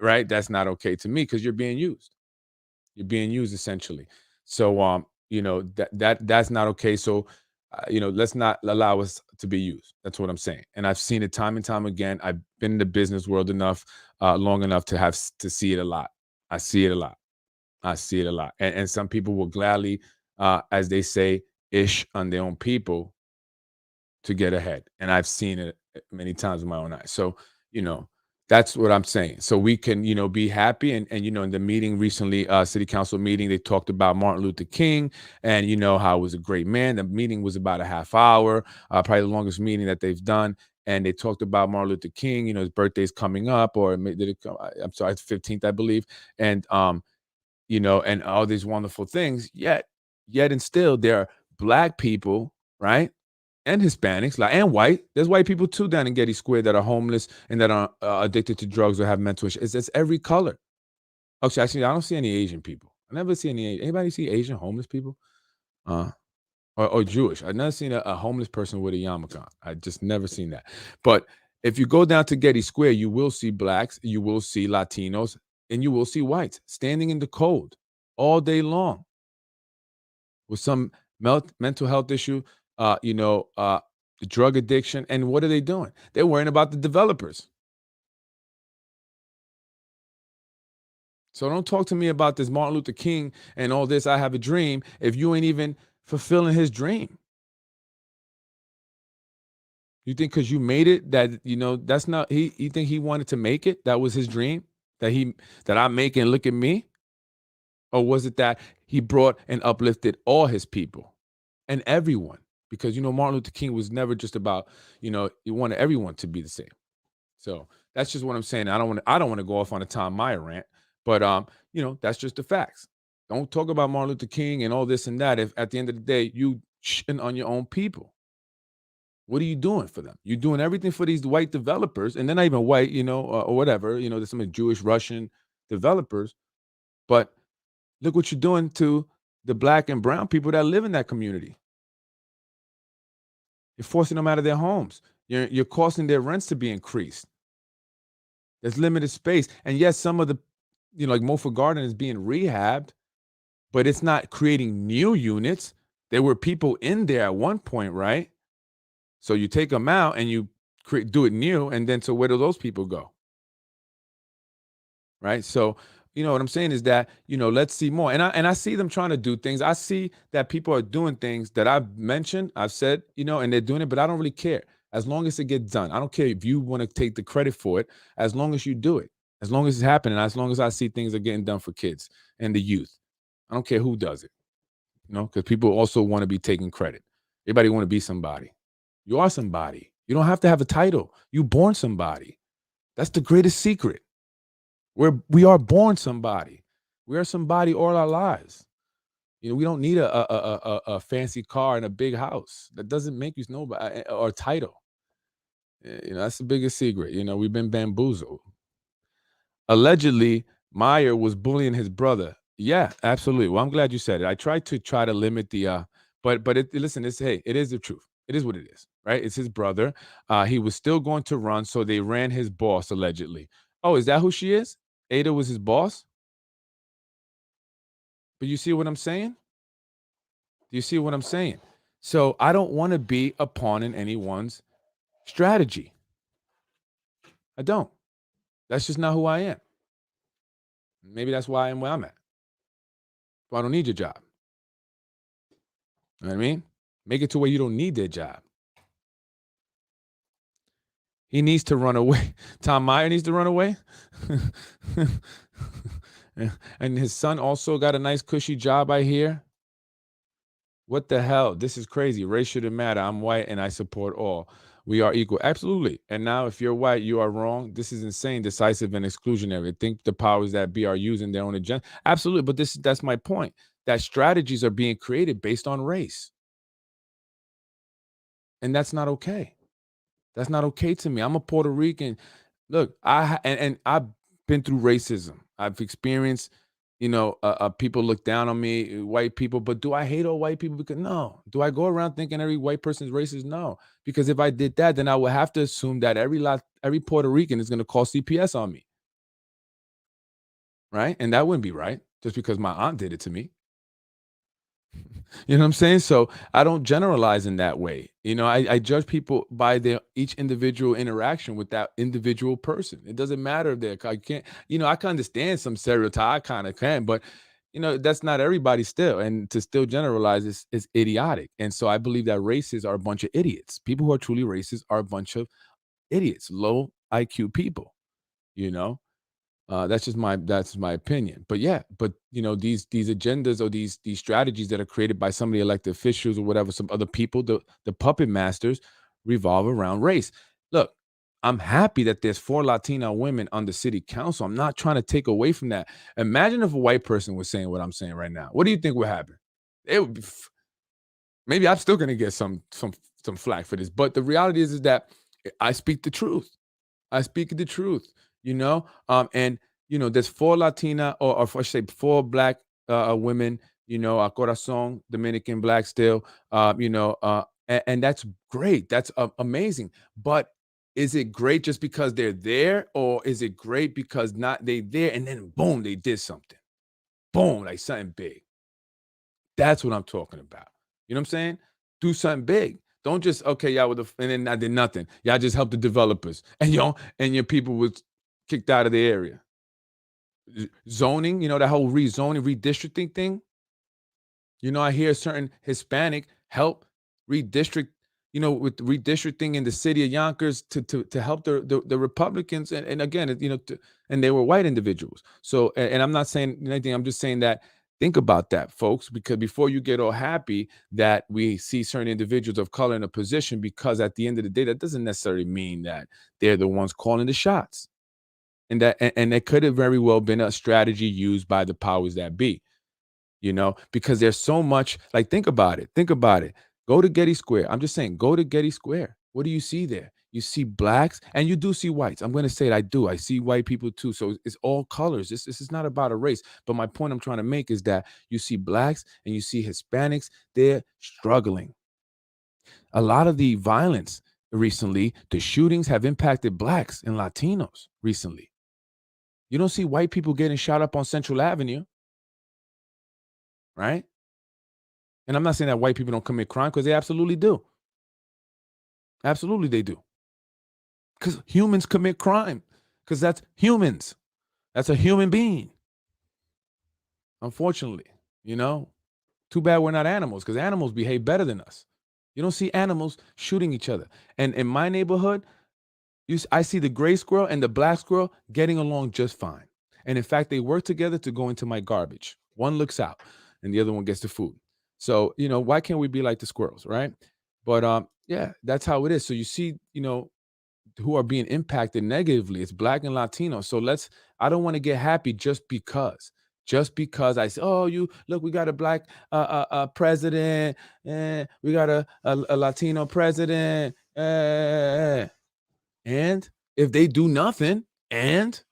Right? That's not okay to me, because you're being used. You're being used essentially. So that's not okay. So let's not allow us to be used. That's what I'm saying. And I've seen it time and time again. I've been in the business world enough, long enough to to see it a lot. I see it a lot. I see it a lot. And some people will gladly, as they say, ish on their own people to get ahead. And I've seen it many times with my own eyes. So, you know, that's what I'm saying. So we can, be happy. And in the meeting recently, city council meeting, they talked about Martin Luther King, and how it was a great man. The meeting was about a half hour, probably the longest meeting that they've done. And they talked about Martin Luther King, his birthday's coming up, or did it come? I'm sorry, it's 15th, I believe. And and all these wonderful things. Yet and still there are black people, right? And Hispanics, like, and white. There's white people too down in Getty Square that are homeless and that are addicted to drugs or have mental issues. It's every color. Actually, I don't see any Asian people. I never see anybody see Asian homeless people, uh, or Jewish. I've never seen a homeless person with a yarmulke. I just never seen that. But if you go down to Getty Square, you will see blacks, you will see Latinos, and you will see whites standing in the cold all day long with some mental health issue, drug addiction. And what are they doing? They're worrying about the developers. So don't talk to me about this Martin Luther King and all this. I have a dream if you ain't even fulfilling his dream. You think because you made it that that's not he? You think he wanted to make it? That was his dream that I make and look at me, or was it that he brought and uplifted all his people and everyone? because Martin Luther King was never just about you wanted everyone to be the same. So that's just what I'm saying. I don't want to go off on a Tom Meyer rant, but that's just the facts. Don't talk about Martin Luther King and all this and that if at the end of the day you shitting on your own people. What are you doing for them? You're doing everything for these white developers, and they're not even white, or whatever. There's some Jewish, Russian developers, but look what you're doing to the black and brown people that live in that community. You're forcing them out of their homes. You're causing their rents to be increased. There's limited space, and yes, some of the, like Mofa Garden is being rehabbed, but it's not creating new units. There were people in there at one point, right? So you take them out and you do it new, and then so where do those people go? Right? So what I'm saying is that let's see more, and I see them trying to do things. I see that people are doing things that I've mentioned, I've said, and they're doing it, but I don't really care as long as it gets done. I don't care if you want to take the credit for it, as long as you do it, as long as it's happening, as long as I see things are getting done for kids and the youth. I don't care who does it, because people also want to be taking credit. Everybody want to be somebody. You are somebody. You don't have to have a title. You born somebody. That's the greatest secret. We are born somebody. We are somebody all our lives. We don't need a fancy car and a big house. That doesn't make you nobody or a title. That's the biggest secret. We've been bamboozled. Allegedly, Meyer was bullying his brother. Yeah, absolutely. Well, I'm glad you said it. I tried to limit the but listen, it is the truth. It is what it is, right? It's his brother. He was still going to run, so they ran his boss allegedly. Oh, is that who she is? Ada was his boss? But you see what I'm saying? Do you see what I'm saying? So I don't want to be a pawn in anyone's strategy. I don't. That's just not who I am. Maybe that's why I am where I'm at. Well, I don't need your job. You know what I mean? Make it to where you don't need their job. He needs to run away. Tom Meyer needs to run away. And his son also got a nice cushy job, I hear. What the hell? This is crazy. Race shouldn't matter. I'm white and I support all. We are equal. Absolutely. And now if you're white, you are wrong. This is insane, decisive, and exclusionary. I think the powers that be are using their own agenda. Absolutely. But that's my point. That strategies are being created based on race. And that's not okay. That's not okay to me. I'm a Puerto Rican. Look, I've been through racism. I've experienced, people look down on me, white people. But do I hate all white people? Because no. Do I go around thinking every white person is racist? No. Because if I did that, then I would have to assume that every Puerto Rican is going to call CPS on me. Right? And that wouldn't be right, just because my aunt did it to me. You know what I'm saying? So I don't generalize in that way. I judge people by their each individual interaction with that individual person. It doesn't matter if I can't, I can understand some stereotype, I kind of can, but that's not everybody still. And to still generalize is idiotic. And so I believe that racists are a bunch of idiots. People who are truly racist are a bunch of idiots, low IQ people, that's my opinion. But yeah, these agendas or these strategies that are created by some of the elected officials or whatever, some other people, the puppet masters, revolve around race. Look, I'm happy that there's 4 Latina women on the city council. I'm not trying to take away from that. Imagine if a white person was saying what I'm saying right now. What do you think would happen? It would be maybe I'm still gonna get some flack for this, but the reality is that I speak the truth. I speak the truth. And there's 4 Latina or I should say 4 black women, a corazon, Dominican black still, and that's great. That's amazing. But is it great just because they're there, or is it great because not they there and then boom, they did something? Boom, like something big. That's what I'm talking about. You know what I'm saying? Do something big. Don't just y'all and then I did nothing. Y'all just helped the developers, and your people was kicked out of the area. Zoning, that whole rezoning, redistricting thing. I hear certain Hispanic help redistrict, with redistricting in the city of Yonkers to help the Republicans. And again, and they were white individuals. So, and I'm not saying anything. I'm just saying that Think about that, folks, because before you get all happy that we see certain individuals of color in a position, because at the end of the day, that doesn't necessarily mean that they're the ones calling the shots. And it could have very well been a strategy used by the powers that be, because there's so much. Like, think about it. Think about it. Go to Getty Square. I'm just saying, go to Getty Square. What do you see there? You see blacks and you do see whites. I'm going to say it. I do. I see white people too. So it's all colors. This is not about a race. But my point I'm trying to make is that you see blacks and you see Hispanics. They're struggling. A lot of the violence recently, the shootings have impacted blacks and Latinos recently. You don't see white people getting shot up on Central Avenue, right? And I'm not saying that white people don't commit crime, because they absolutely do. Absolutely they do. Because humans commit crime, because that's humans. That's a human being. Unfortunately, too bad we're not animals, because animals behave better than us. You don't see animals shooting each other. And in my neighborhood, I see the gray squirrel and the black squirrel getting along just fine. And in fact, they work together to go into my garbage. One looks out and the other one gets the food. So, why can't we be like the squirrels, right? But yeah, that's how it is. So you see, who are being impacted negatively. It's black and Latino. So I don't want to get happy just because. Just because I say, oh, look, we got a black president, we got a Latino president, and if they do nothing, and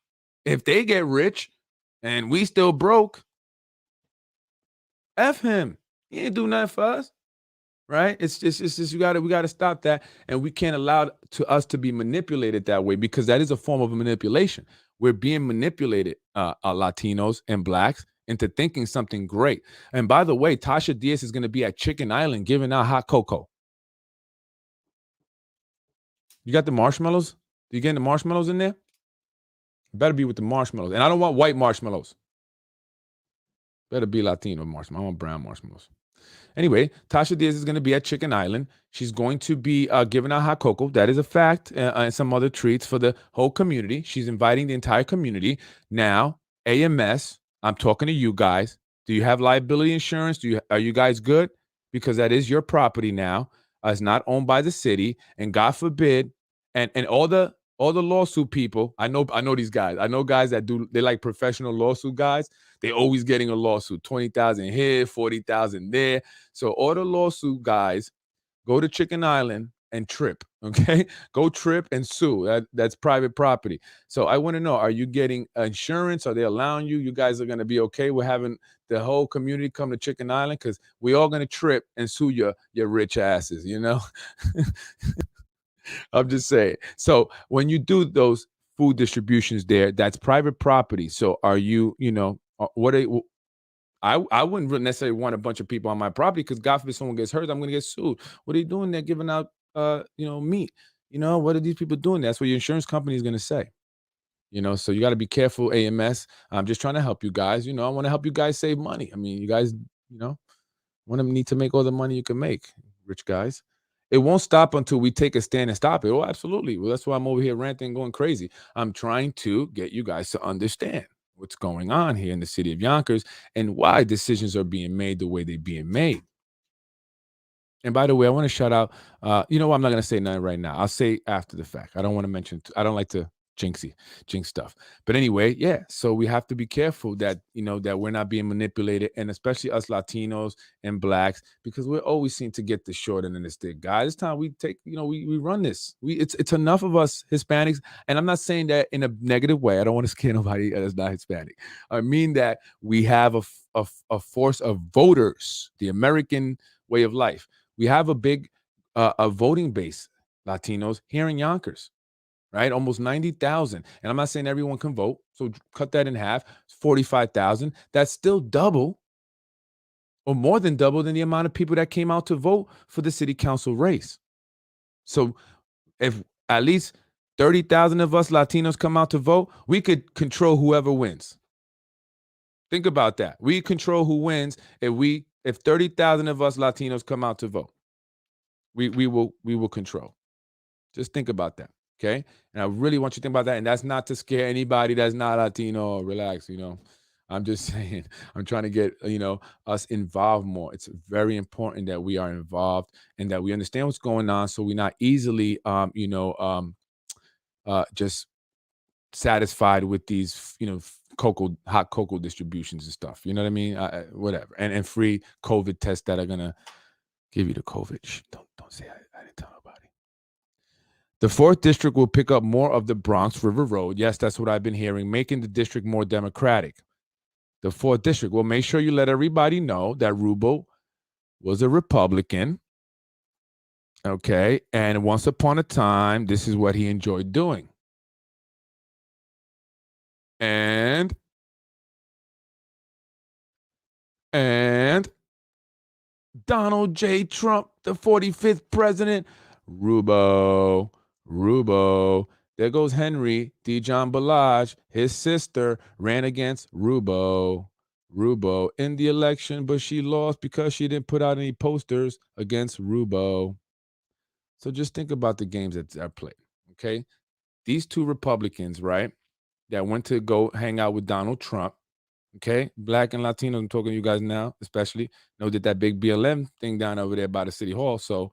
if they get rich and we still broke, F him. He ain't do nothing for us. Right? It's just we gotta stop that. And we can't allow us to be manipulated that way, because that is a form of manipulation. We're being manipulated, Latinos and blacks, into thinking something great. And by the way, Tasha Diaz is going to be at Chicken Island giving out hot cocoa. You got the marshmallows? You getting the marshmallows in there? Better be with the marshmallows. And I don't want white marshmallows. Better be Latino marshmallows. I want brown marshmallows. Anyway, Tasha Diaz is going to be at Chicken Island. She's going to be giving out hot cocoa. That is a fact. And some other treats for the whole community. She's inviting the entire community. Now, AMS, I'm talking to you guys. Do you have liability insurance? Are you guys good? Because that is your property now. It's not owned by the city. And God forbid, and all the lawsuit people, I know these guys. I know guys that they like professional lawsuit guys. They always getting a lawsuit, 20,000 here, 40,000 there. So all the lawsuit guys, go to Chicken Island and trip, okay? Go trip and sue. That's private property. So I want to know, are you getting insurance? Are they allowing you? You guys are going to be okay with having the whole community come to Chicken Island? Because we all going to trip and sue your rich asses, I'm just saying. So when you do those food distributions there, that's private property. So are you, I wouldn't necessarily want a bunch of people on my property, because God forbid someone gets hurt, I'm going to get sued. What are you doing there giving out, meat? What are these people doing? That's what your insurance company is going to say. So you got to be careful, AMS. I'm just trying to help you guys. I want to help you guys save money. I mean, you guys, want to need to make all the money you can make, rich guys. It won't stop until we take a stand and stop it. Oh, absolutely. Well, that's why I'm over here ranting and going crazy. I'm trying to get you guys to understand what's going on here in the city of Yonkers and why decisions are being made the way they're being made. And by the way, I want to shout out, what? I'm not going to say nothing right now. I'll say after the fact. I don't want to mention, I don't like to jinx stuff. But anyway, yeah. So we have to be careful that, that we're not being manipulated, and especially us Latinos and blacks, because we're always seem to get the short end of the stick. Guys, it's time we take, we run this. It's enough of us Hispanics. And I'm not saying that in a negative way. I don't want to scare nobody that's not Hispanic. I mean that we have a force of voters, the American way of life. We have a big a voting base, Latinos, here in Yonkers, right? Almost 90,000. And I'm not saying everyone can vote. So cut that in half, 45,000. That's still double, or more than double, than the amount of people that came out to vote for the city council race. So if at least 30,000 of us Latinos come out to vote, we could control whoever wins. Think about that. We control who wins if 30,000 of us Latinos come out to vote. We will control. Just think about that, okay? And I really want you to think about that. And that's not to scare anybody that's not Latino. Relax, I'm just saying, I'm trying to get, us involved more. It's very important that we are involved and that we understand what's going on so we're not easily, just satisfied with these, hot cocoa distributions and stuff. You know what I mean? Whatever. And free COVID tests that are going to give you the COVID. Shh, don't say I didn't tell nobody. The fourth district will pick up more of the Bronx River Road. Yes, that's what I've been hearing, making the district more democratic. The fourth district. Well, make sure you let everybody know that Rubo was a Republican. Okay. And once upon a time, this is what he enjoyed doing. And Donald J. Trump, the 45th president, Rubo, Rubo. There goes Henry D. John Balaj. His sister ran against Rubo, Rubo in the election, but she lost because she didn't put out any posters against Rubo. So just think about the games that are played. Okay. These two Republicans, right, that went to go hang out with Donald Trump. Okay, Black and Latino, I'm talking to you guys now, especially know that big BLM thing down over there by the city hall. So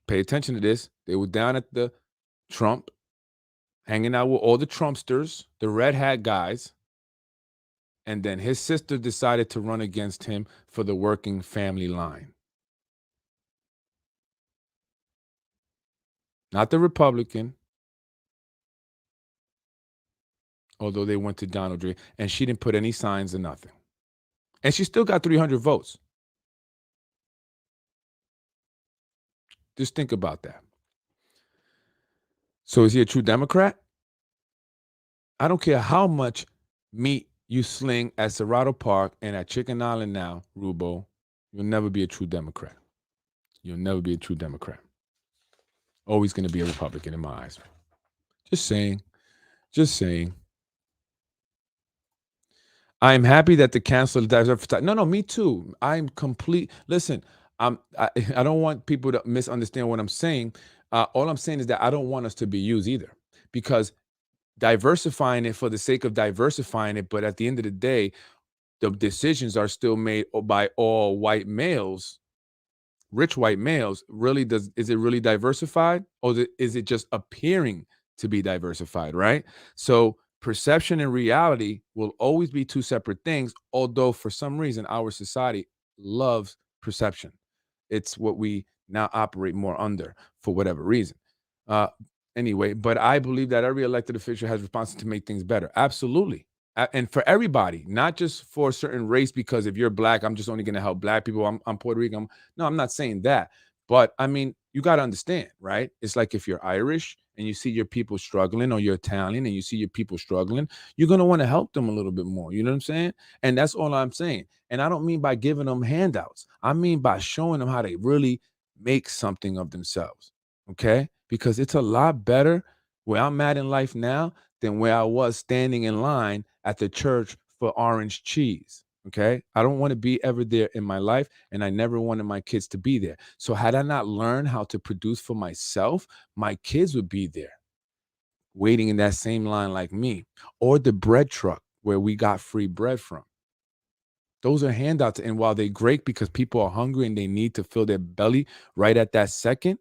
pay attention to this. They were down at the Trump, hanging out with all the Trumpsters, the red hat guys. And then his sister decided to run against him for the working family line. Not the Republican, although they went to Donald J. And she didn't put any signs or nothing. And she still got 300 votes. Just think about that. So is he a true Democrat? I don't care how much meat you sling at Serrato Park and at Chicken Island now, Rubo, you'll never be a true Democrat. You'll never be a true Democrat. Always going to be a Republican in my eyes. Just saying. Just saying. I'm happy that the council No, me too. I'm complete. Listen, I don't want people to misunderstand what I'm saying. All I'm saying is that I don't want us to be used either, because diversifying it for the sake of diversifying it, but at the end of the day, the decisions are still made by all white males, rich white males. Really, is it really diversified, or is it just appearing to be diversified, right? So perception and reality will always be two separate things, although for some reason our society loves perception. It's what we now operate more under for whatever reason. Uh, anyway, but I believe that every elected official has responsibility to make things better. Absolutely. And for everybody, not just for a certain race, because if you're black, I'm just only going to help black people. I'm Puerto Rican. No, I'm not saying that. But I mean, you got to understand, right? It's like if you're Irish and you see your people struggling, or you're Italian and you see your people struggling, you're going to want to help them a little bit more. You know what I'm saying? And that's all I'm saying. And I don't mean by giving them handouts. I mean by showing them how to really make something of themselves. Okay? Because it's a lot better where I'm at in life now than where I was standing in line at the church for orange cheese. Okay. I don't want to be ever there in my life, and I never wanted my kids to be there. So, had I not learned how to produce for myself, my kids would be there waiting in that same line like me, or the bread truck where we got free bread from. Those are handouts. And while they're great because people are hungry and they need to fill their belly right at that second,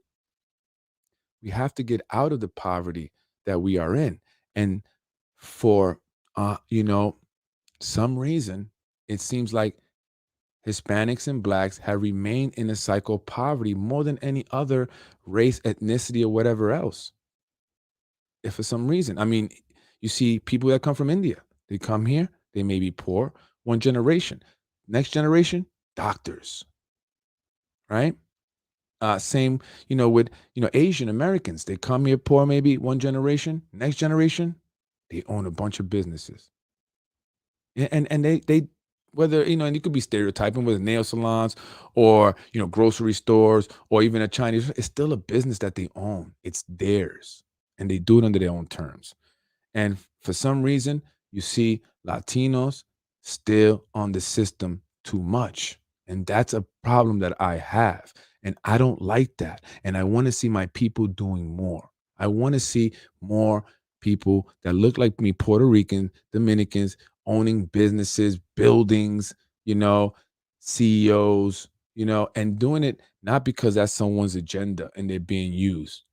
we have to get out of the poverty that we are in. And for, some reason, it seems like Hispanics and blacks have remained in a cycle of poverty more than any other race, ethnicity, or whatever else. If for some reason, I mean, you see people that come from India, they come here, they may be poor, one generation. Next generation, doctors, right? Same, with, Asian Americans, they come here poor, maybe one generation. Next generation, they own a bunch of businesses. And they whether, and you could be stereotyping, whether nail salons or, grocery stores or even a Chinese, it's still a business that they own. It's theirs, and they do it under their own terms. And for some reason, you see Latinos still on the system too much. And that's a problem that I have. And I don't like that. And I want to see my people doing more. I want to see more people that look like me, Puerto Rican, Dominicans, owning businesses, buildings, you know, CEOs, and doing it not because that's someone's agenda and they're being used,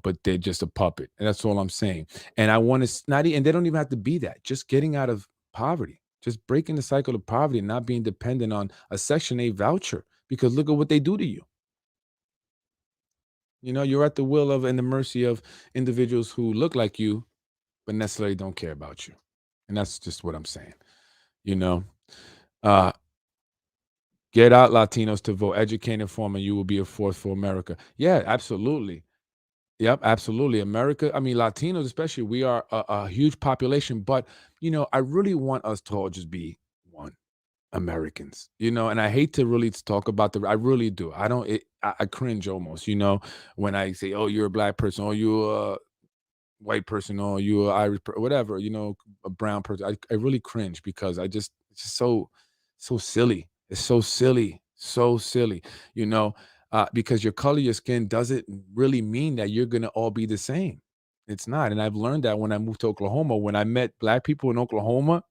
but they're just a puppet. And that's all I'm saying. And I want to not, and they don't even have to be that. Just getting out of poverty, just breaking the cycle of poverty and not being dependent on a Section 8 voucher. Because look at what they do to you. You're at the will of and the mercy of individuals who look like you, but necessarily don't care about you. And that's just what I'm saying. You know, uh, get out Latinos to vote, educate and inform, and you will be a force for America. Yeah, absolutely. Yep, absolutely. America, I mean, Latinos, especially, we are a huge population, but, I really want us to all just be one. Americans, and I hate to really talk about I really do. I don't, I cringe almost, when I say, oh, you're a black person, or you're a white person, or you're Irish, whatever, a brown person. I really cringe because it's just so silly. It's so silly, because your color, your skin doesn't really mean that you're going to all be the same. It's not. And I've learned that when I moved to Oklahoma, when I met black people in Oklahoma,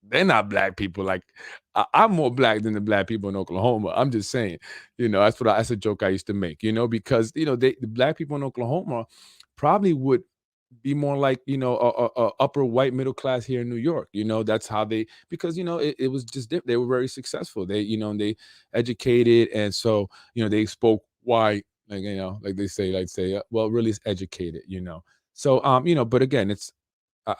they're not black people. Like I'm more black than the black people in Oklahoma. I'm just saying, that's a joke I used to make, because the black people in Oklahoma probably would be more like a upper white middle class here in New York. That's how they, because it was just they were very successful. They they educated, and so they spoke white, like like they say, well, really it's educated. So but again,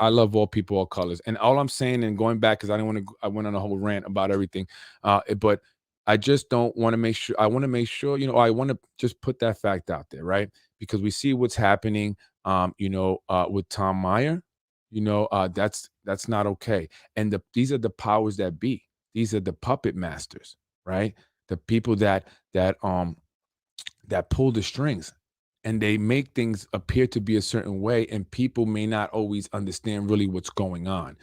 I love all people, all colors. And all I'm saying, and going back, because I don't want to, I went on a whole rant about everything. But I just don't want to make sure, I want to make sure, I want to just put that fact out there, right? Because we see what's happening, with Tom Meyer, that's not okay. And these are the powers that be. These are the puppet masters, right? The people that pull the strings, and they make things appear to be a certain way, and people may not always understand really what's going on,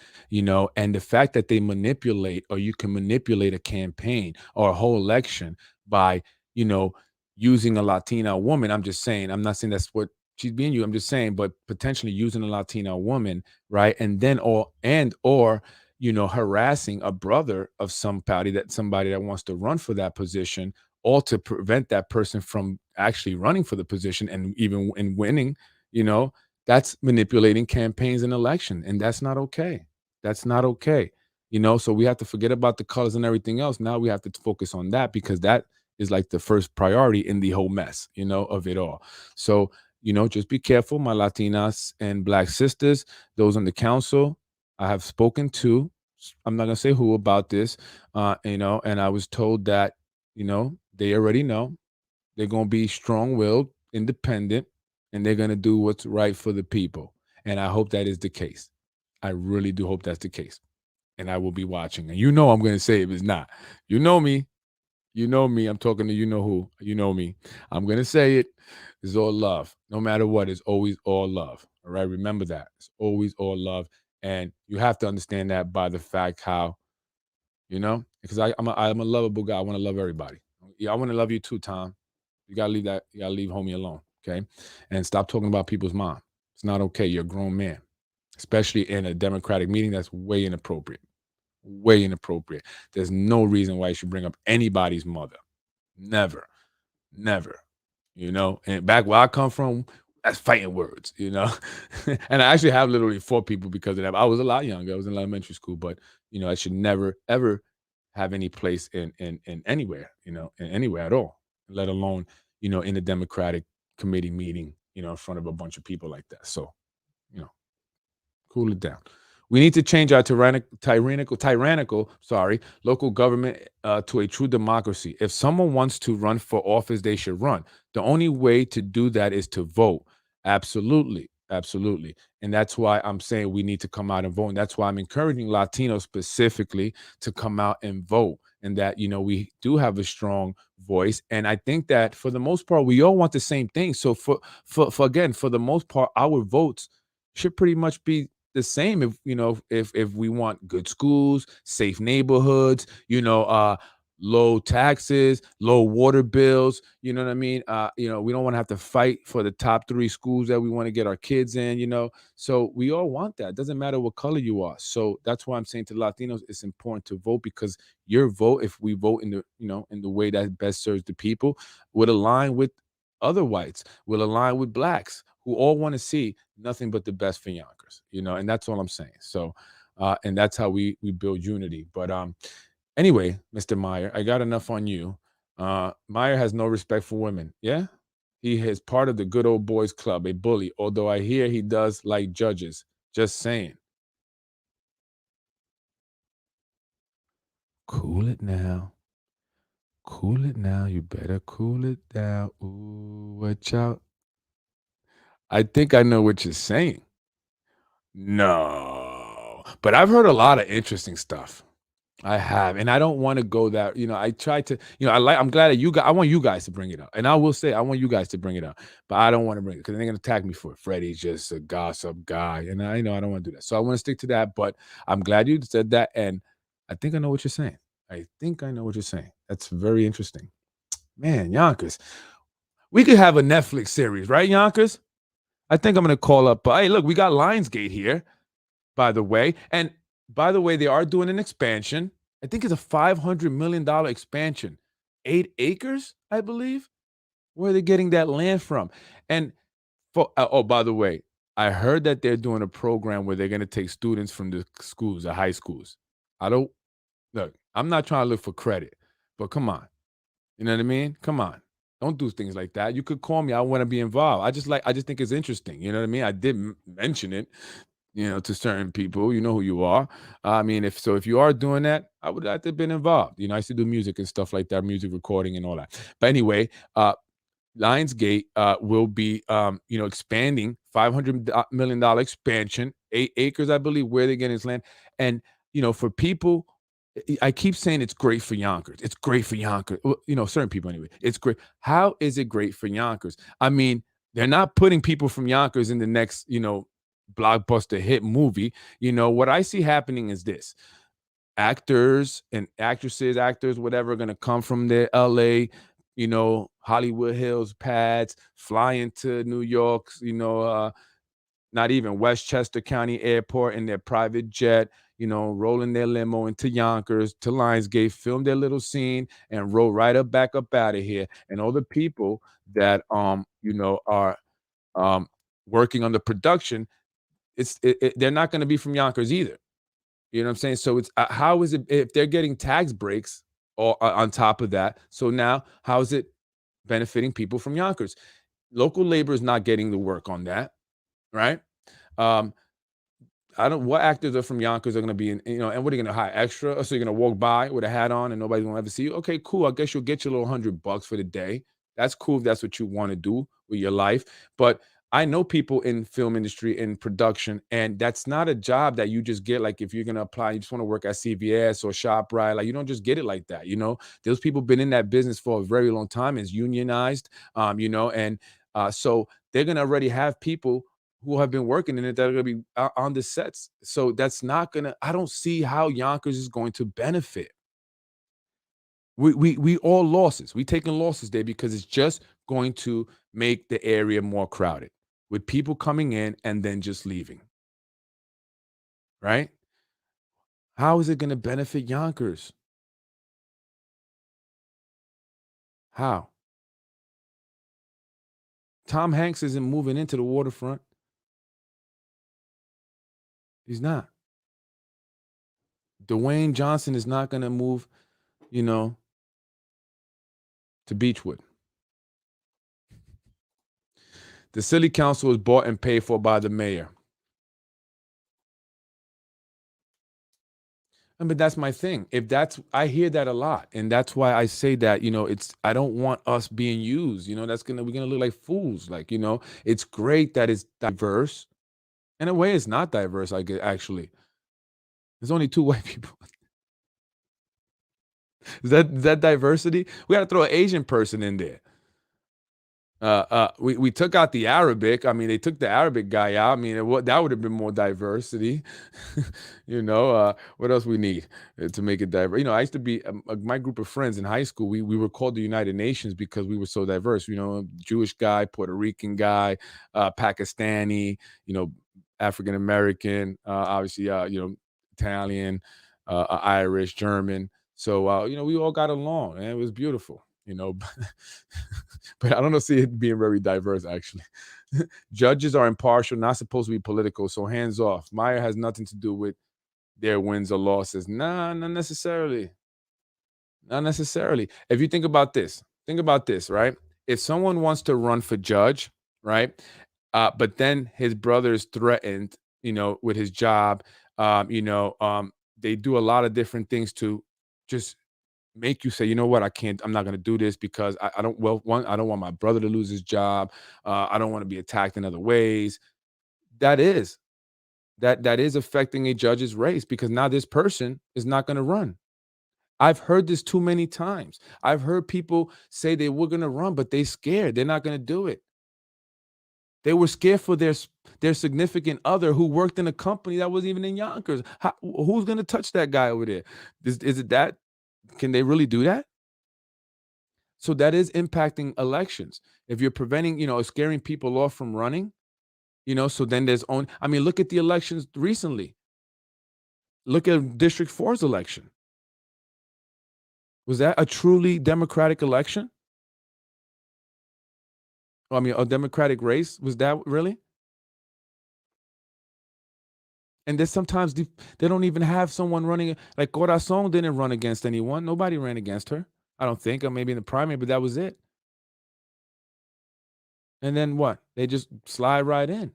and the fact that they manipulate, or you can manipulate a campaign or a whole election by you know using a Latina woman. I'm just saying, I'm not saying that's what she's being you, I'm just saying, but potentially using a Latina woman, right? And then or harassing a brother of somebody that wants to run for that position, all to prevent that person from actually running for the position and even in winning, you know, that's manipulating campaigns and election. And that's not okay. That's not okay. So we have to forget about the colors and everything else. Now we have to focus on that, because that is like the first priority in the whole mess, of it all. So, just be careful, my Latinas and Black sisters, those on the council. I have spoken to, I'm not going to say who about this, and I was told that they already know they're going to be strong-willed, independent, and they're going to do what's right for the people. And I hope that is the case. I really do hope that's the case. And I will be watching. And I'm going to say if it's not. You know me. You know me. I'm talking to who. You know me. I'm going to say it. It's all love. No matter what, it's always all love. All right. Remember that. It's always all love. And you have to understand that by the fact how, because I'm a lovable guy. I want to love everybody. Yeah, I want to love you too, Tom. You gotta leave that. You gotta leave homie alone, okay? And stop talking about people's mom. It's not okay. You're a grown man, especially in a Democratic meeting. That's way inappropriate. Way inappropriate. There's no reason why you should bring up anybody's mother. Never, never. And back where I come from, that's fighting words. And I actually have literally 4 people because of that. I was a lot younger. I was in elementary school, but I should never ever have any place in anywhere, in anywhere at all, let alone, in a Democratic committee meeting, in front of a bunch of people like that. So, you know, cool it down. We need to change our tyrannical, local government to a true democracy. If someone wants to run for office, they should run. The only way to do that is to vote. Absolutely. Absolutely. And that's why I'm saying we need to come out and vote. And that's why I'm encouraging Latinos specifically to come out and vote. And that, we do have a strong voice. And I think that for the most part, we all want the same thing. So for again, for the most part, our votes should pretty much be the same. If we want good schools, safe neighborhoods, low taxes, low water bills. You know what I mean? We don't want to have to fight for the top three schools that we want to get our kids in. So we all want that. It doesn't matter what color you are. So that's why I'm saying to Latinos, it's important to vote because your vote, if we vote in the way that best serves the people, would align with other whites, will align with blacks who all want to see nothing but the best for Yonkers. And that's all I'm saying. So, and that's how we build unity. But anyway, Mr. Meyer, I got enough on you. Meyer has no respect for women. Yeah, he is part of the good old boys club, a bully. Although I hear he does like judges. Just saying. Cool it now. Cool it now. You better cool it down. Ooh, watch out. I think I know what you're saying. No, but I've heard a lot of interesting stuff. I have, and I don't want to go that. I try to. I'm glad that you guys. I want you guys to bring it up, and I will say I want you guys to bring it up, but I don't want to bring it because they're gonna attack me for it. Freddie's just a gossip guy, and I know I don't want to do that. So I want to stick to that. But I'm glad you said that, and I think I know what you're saying. I think I know what you're saying. That's very interesting, man. Yonkers, we could have a Netflix series, right, Yonkers? I think I'm gonna call up. Hey, look, we got Lionsgate here, by the way. And by the way, they are doing an expansion. I think it's a $500 million expansion. 8 acres, I believe. Where are they getting that land from? And by the way, I heard that they're doing a program where they're going to take students from the schools, the high schools. I don't look. I'm not trying to look for credit, but come on, you know what I mean? Come on. Don't do things like that. You could call me. I want to be involved. I just think it's interesting. You know what I mean? I did mention it, to certain people. You know who you are. I mean, if you are doing that, I would like to have been involved. I used to do music and stuff like that, music recording and all that. But anyway, Lionsgate will be, expanding $500 million expansion, 8 acres, I believe, where they're getting this land. And, for people, I keep saying it's great for Yonkers. It's great for Yonkers. Well, certain people anyway. It's great. How is it great for Yonkers? I mean, they're not putting people from Yonkers in the next, blockbuster hit movie. What I see happening is this: actors and actresses, actors, whatever, are gonna come from the LA, Hollywood Hills pads, fly into New York, not even Westchester County Airport in their private jet, rolling their limo into Yonkers to Lionsgate, film their little scene, and roll right up out of here. And all the people that are working on the production, they're not going to be from Yonkers either. You know what I'm saying? So it's how is it if they're getting tax breaks or on top of that? So now how is it benefiting people from Yonkers? Local labor is not getting the work on that, right? Um, I don't what actors are from Yonkers are gonna be and what are you gonna hire extra? So you're gonna walk by with a hat on and nobody's gonna ever see you. Okay, cool. I guess you'll get your little $100 for the day. That's cool if that's what you want to do with your life. But I know people in film industry in production, and that's not a job that you just get. Like if you're gonna apply, you just want to work at CVS or ShopRite. Like you don't just get it like that. Those people been in that business for a very long time. It's unionized, and so they're gonna already have people who have been working in it that are going to be on the sets. So that's not going to, I don't see how Yonkers is going to benefit. We all losses. We taking losses there because it's just going to make the area more crowded with people coming in and then just leaving. Right? How is it going to benefit Yonkers? How? Tom Hanks isn't moving into the waterfront. He's not. Dwayne Johnson is not going to move, you know, to Beechwood. The city council is bought and paid for by the mayor. But that's my thing. If that's I hear that a lot, and that's why I say that, it's I don't want us being used, that's we're gonna look like fools. Like, it's great that it's diverse. In a way, it's not diverse, I get actually. There's only two white people. Is that diversity? We gotta throw an Asian person in there. We took out the Arabic. I mean, they took the Arabic guy out. I mean, that would have been more diversity. What else we need to make it diverse? I used to be my group of friends in high school. We were called the United Nations because we were so diverse. Jewish guy, Puerto Rican guy, Pakistani. African American. Obviously, Italian, Irish, German. So we all got along, and it was beautiful. But I don't see it being very diverse, actually. Judges are impartial, not supposed to be political. So hands off. Maya has nothing to do with their wins or losses. Nah, not necessarily. Not necessarily. If you think about this, right? If someone wants to run for judge, right? But then his brother is threatened, with his job. They do a lot of different things to just make you say, you know what, I'm not going to do this because I don't, well, one, I don't want my brother to lose his job. I don't want to be attacked in other ways. That is, that is affecting a judge's race because now this person is not going to run. I've heard this too many times. I've heard people say they were going to run, but they scared. They're not going to do it. They were scared for their significant other who worked in a company that wasn't even in Yonkers. Who's going to touch that guy over there? Is it that? Can they really do that? So that is impacting elections. If you're preventing, scaring people off from running, so then I mean, look at the elections recently. Look at District 4's election. Was that a truly democratic election? I mean, a democratic race? Was that really? And there's sometimes they don't even have someone running. Like Corazon didn't run against anyone. Nobody ran against her. I don't think. Or maybe in the primary, but that was it. And then what? They just slide right in.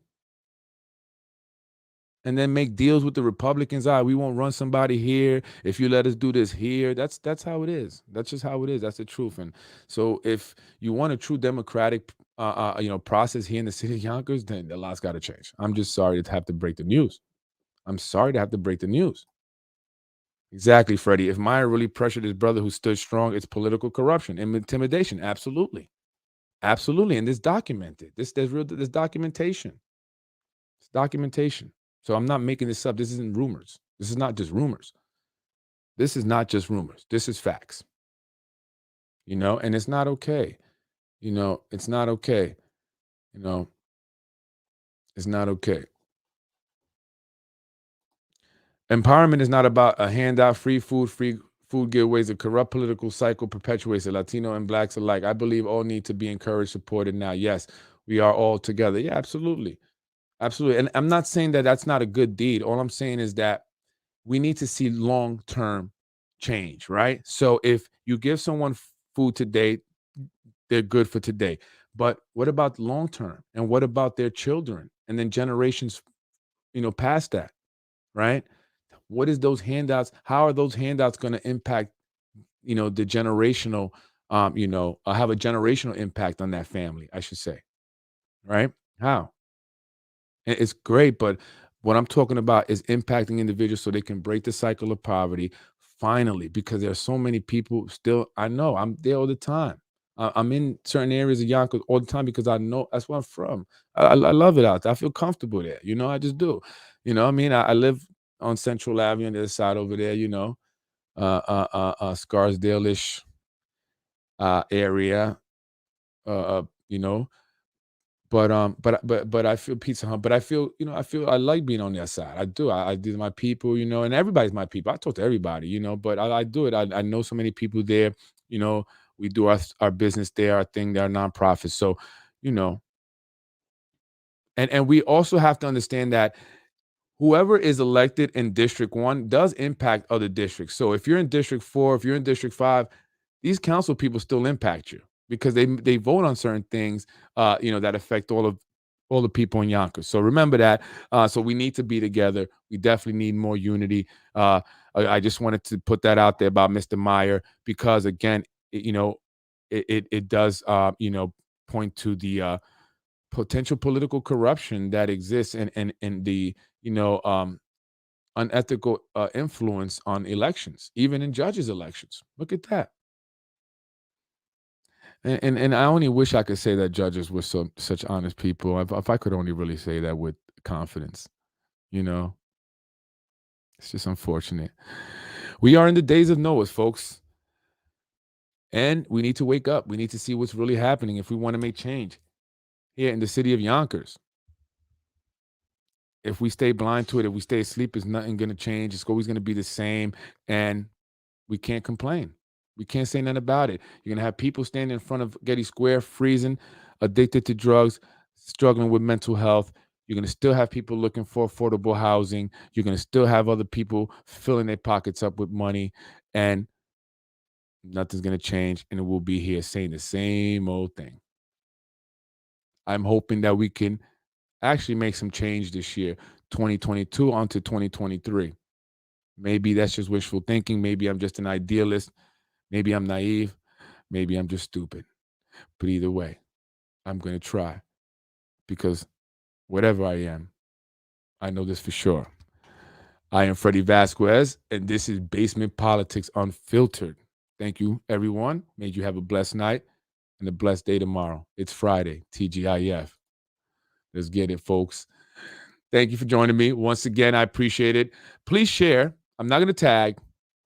And then make deals with the Republicans. We won't run somebody here if you let us do this here. That's how it is. That's just how it is. That's the truth. And so, if you want a true democratic, process here in the city of Yonkers, then a lot's got to change. I'm just sorry to have to break the news. I'm sorry to have to break the news. Exactly, Freddie. If Meyer really pressured his brother who stood strong, it's political corruption and intimidation. Absolutely, absolutely. And this documented. There's documentation. It's documentation. So I'm not making this up. This isn't rumors. This is not just rumors. This is not just rumors. This is facts. And it's not okay. It's not okay. You know, it's not okay. Empowerment is not about a handout, free food giveaways. A corrupt political cycle perpetuates it. Latino and blacks alike. I believe all need to be encouraged, supported now. Yes, we are all together. Yeah, absolutely. Absolutely. And I'm not saying that that's not a good deed. All I'm saying is that we need to see long-term change, right? So if you give someone food today, they're good for today. But what about long term? And what about their children? And then generations, past that, right? What is those handouts? How are those handouts going to impact, the generational, have a generational impact on that family, I should say, right? How? It's great, but what I'm talking about is impacting individuals so they can break the cycle of poverty finally, because there are so many people still. I know I'm there all the time. I'm in certain areas of Yonkers all the time because I know that's where I'm from. I love it out there. I feel comfortable there. I just do. I mean, I live on Central Avenue on the other side over there. Scarsdale-ish area. Uh, uh, you know, but I feel Pizza Hut. But I like being on their side. I do. I do my people, and everybody's my people. I talk to everybody, but I do it. I know so many people there. You know, we do our business there, our thing, our nonprofit. So, you know, and we also have to understand that whoever is elected in District 1 does impact other districts. So if you're in District 4, if you're in District 5, these council people still impact you because they vote on certain things, that affect all the people in Yonkers. So remember that. So we need to be together. We definitely need more unity. I just wanted to put that out there about Mr. Meyer because again, it does point to the potential political corruption that exists and the unethical influence on elections, even in judges' elections. Look at that. And I only wish I could say that judges were such honest people. If I could only really say that with confidence, you know, it's just unfortunate. We are in the days of Noah, folks. And we need to wake up. We need to see what's really happening if we want to make change here in the city of Yonkers. If we stay blind to it, if we stay asleep, it's nothing going to change. It's always going to be the same. And we can't complain. We can't say nothing about it. You're going to have people standing in front of Getty Square, freezing, addicted to drugs, struggling with mental health. You're going to still have people looking for affordable housing. You're going to still have other people filling their pockets up with money. And nothing's going to change. And we'll be here saying the same old thing. I'm hoping that we can actually make some change this year, 2022 onto 2023. Maybe that's just wishful thinking. Maybe I'm just an idealist. Maybe I'm naive. Maybe I'm just stupid. But either way, I'm going to try because whatever I am, I know this for sure. I am Freddy Vazquez, and this is Basement Politics Unfiltered. Thank you, everyone. May you have a blessed night and a blessed day tomorrow. It's Friday, TGIF. Let's get it, folks. Thank you for joining me. Once again, I appreciate it. Please share. I'm not going to tag,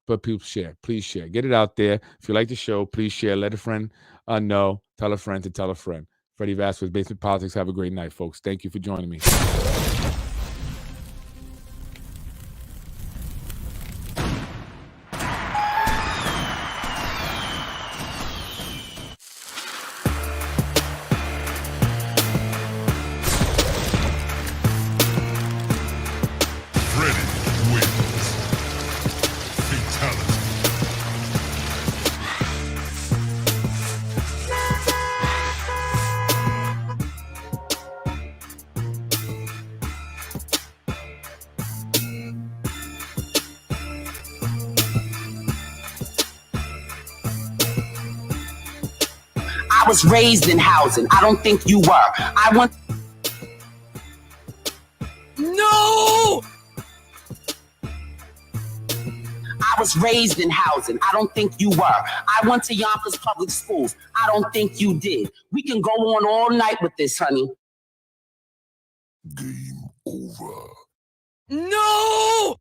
but people share. Please share. Get it out there. If you like the show, please share. Let a friend know. Tell a friend to tell a friend. Freddy Vazquez, Basement Politics. Have a great night, folks. Thank you for joining me. I was raised in housing. I don't think you were. No! I was raised in housing. I don't think you were. I went to Yonkers public schools. I don't think you did. We can go on all night with this, honey. Game over. No!